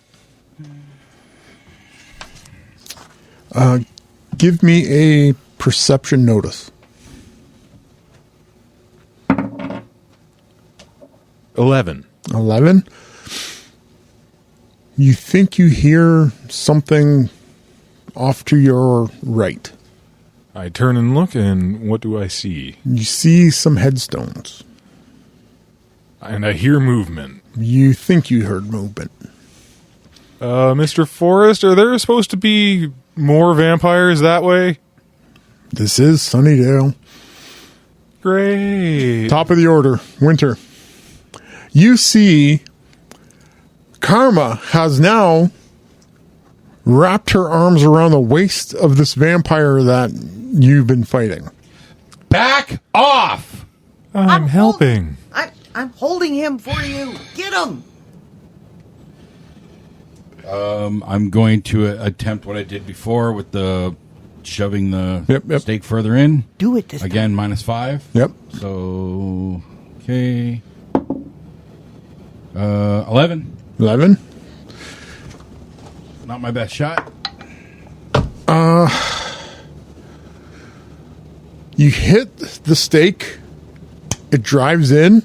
Give me a perception notice. 11. 11. You think you hear something off to your right. I turn and look, and what do I see? You see some headstones. And I hear movement. You think you heard movement. Mr. Forrest, are there supposed to be more vampires that way? This is Sunnydale. Great. Top of the order, Winter. You see, Karma has now wrapped her arms around the waist of this vampire that you've been fighting. Back off! I'm helping. I'm holding him for you. Get him. I'm going to attempt what I did before with the shoving the Yep. stake further in. Do it this time. Again, -5. Yep. So, okay. 11. 11. Not my best shot. You hit the stake. It drives in.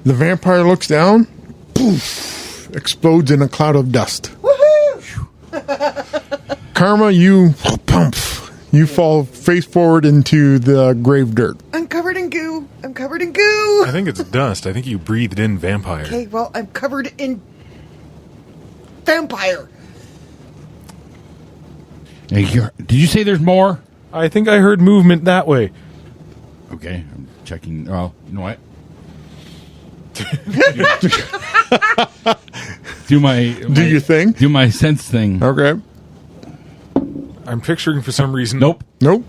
The vampire looks down. Poof. Explodes in a cloud of dust. Woohoo! Karma, you fall face forward into the grave dirt. I'm covered in goo. I'm covered in goo. I think it's dust. I think you breathed in vampire. Okay, well, I'm covered in vampire. Hey, did you say there's more? I think I heard movement that way. Okay, I'm checking. Oh, you know what? Do your thing? Do my sense thing. Okay. I'm picturing for some reason. Nope.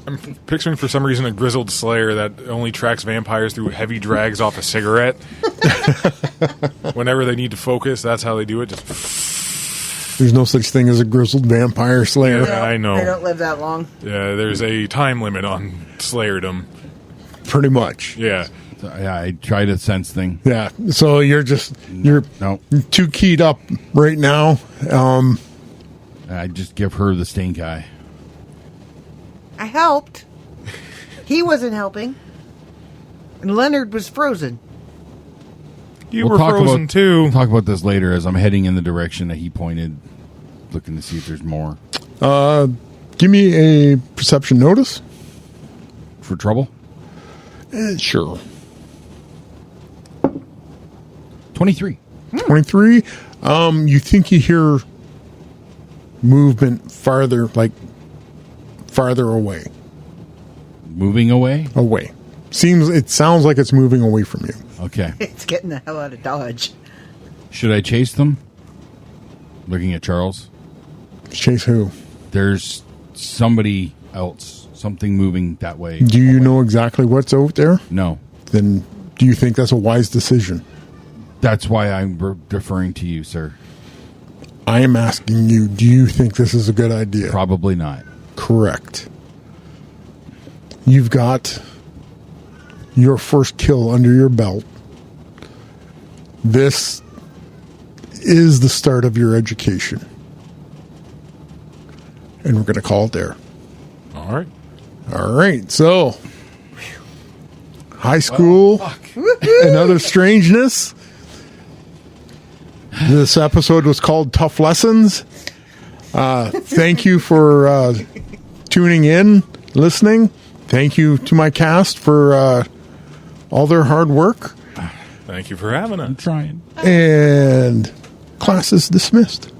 I'm picturing for some reason a grizzled slayer that only tracks vampires through heavy drags off a cigarette. Whenever they need to focus, that's how they do it. Just There's no such thing as a grizzled vampire slayer. Yeah, I know. They don't live that long. Yeah, there's a time limit on slayerdom. Pretty much. Yeah. So, yeah, I tried a sense thing. Yeah. So you're No. too keyed up right now. I just give her the stink eye. I helped. He wasn't helping. And Leonard was frozen. You were frozen We'll too. talk about this later as I'm heading in the direction that he pointed, looking to see if there's more. Give me a perception notice. For trouble? Sure. 23. 23. You think you hear movement farther away. Moving away? Away. It sounds like it's moving away from you. Okay. It's getting the hell out of Dodge. Should I chase them? Looking at Charles. Chase who? There's somebody else. Something moving that way. Do you know exactly what's out there? No. Then do you think that's a wise decision? That's why I'm deferring to you, sir. I am asking you, do you think this is a good idea? Probably not. Correct. You've got your first kill under your belt. This is the start of your education. And we're going to call it there. All right. All right. So, high school and other strangeness. This episode was called Tough Lessons. Thank you for tuning in, listening. Thank you to my cast for all their hard work. Thank you for having us. I'm trying. And class is dismissed.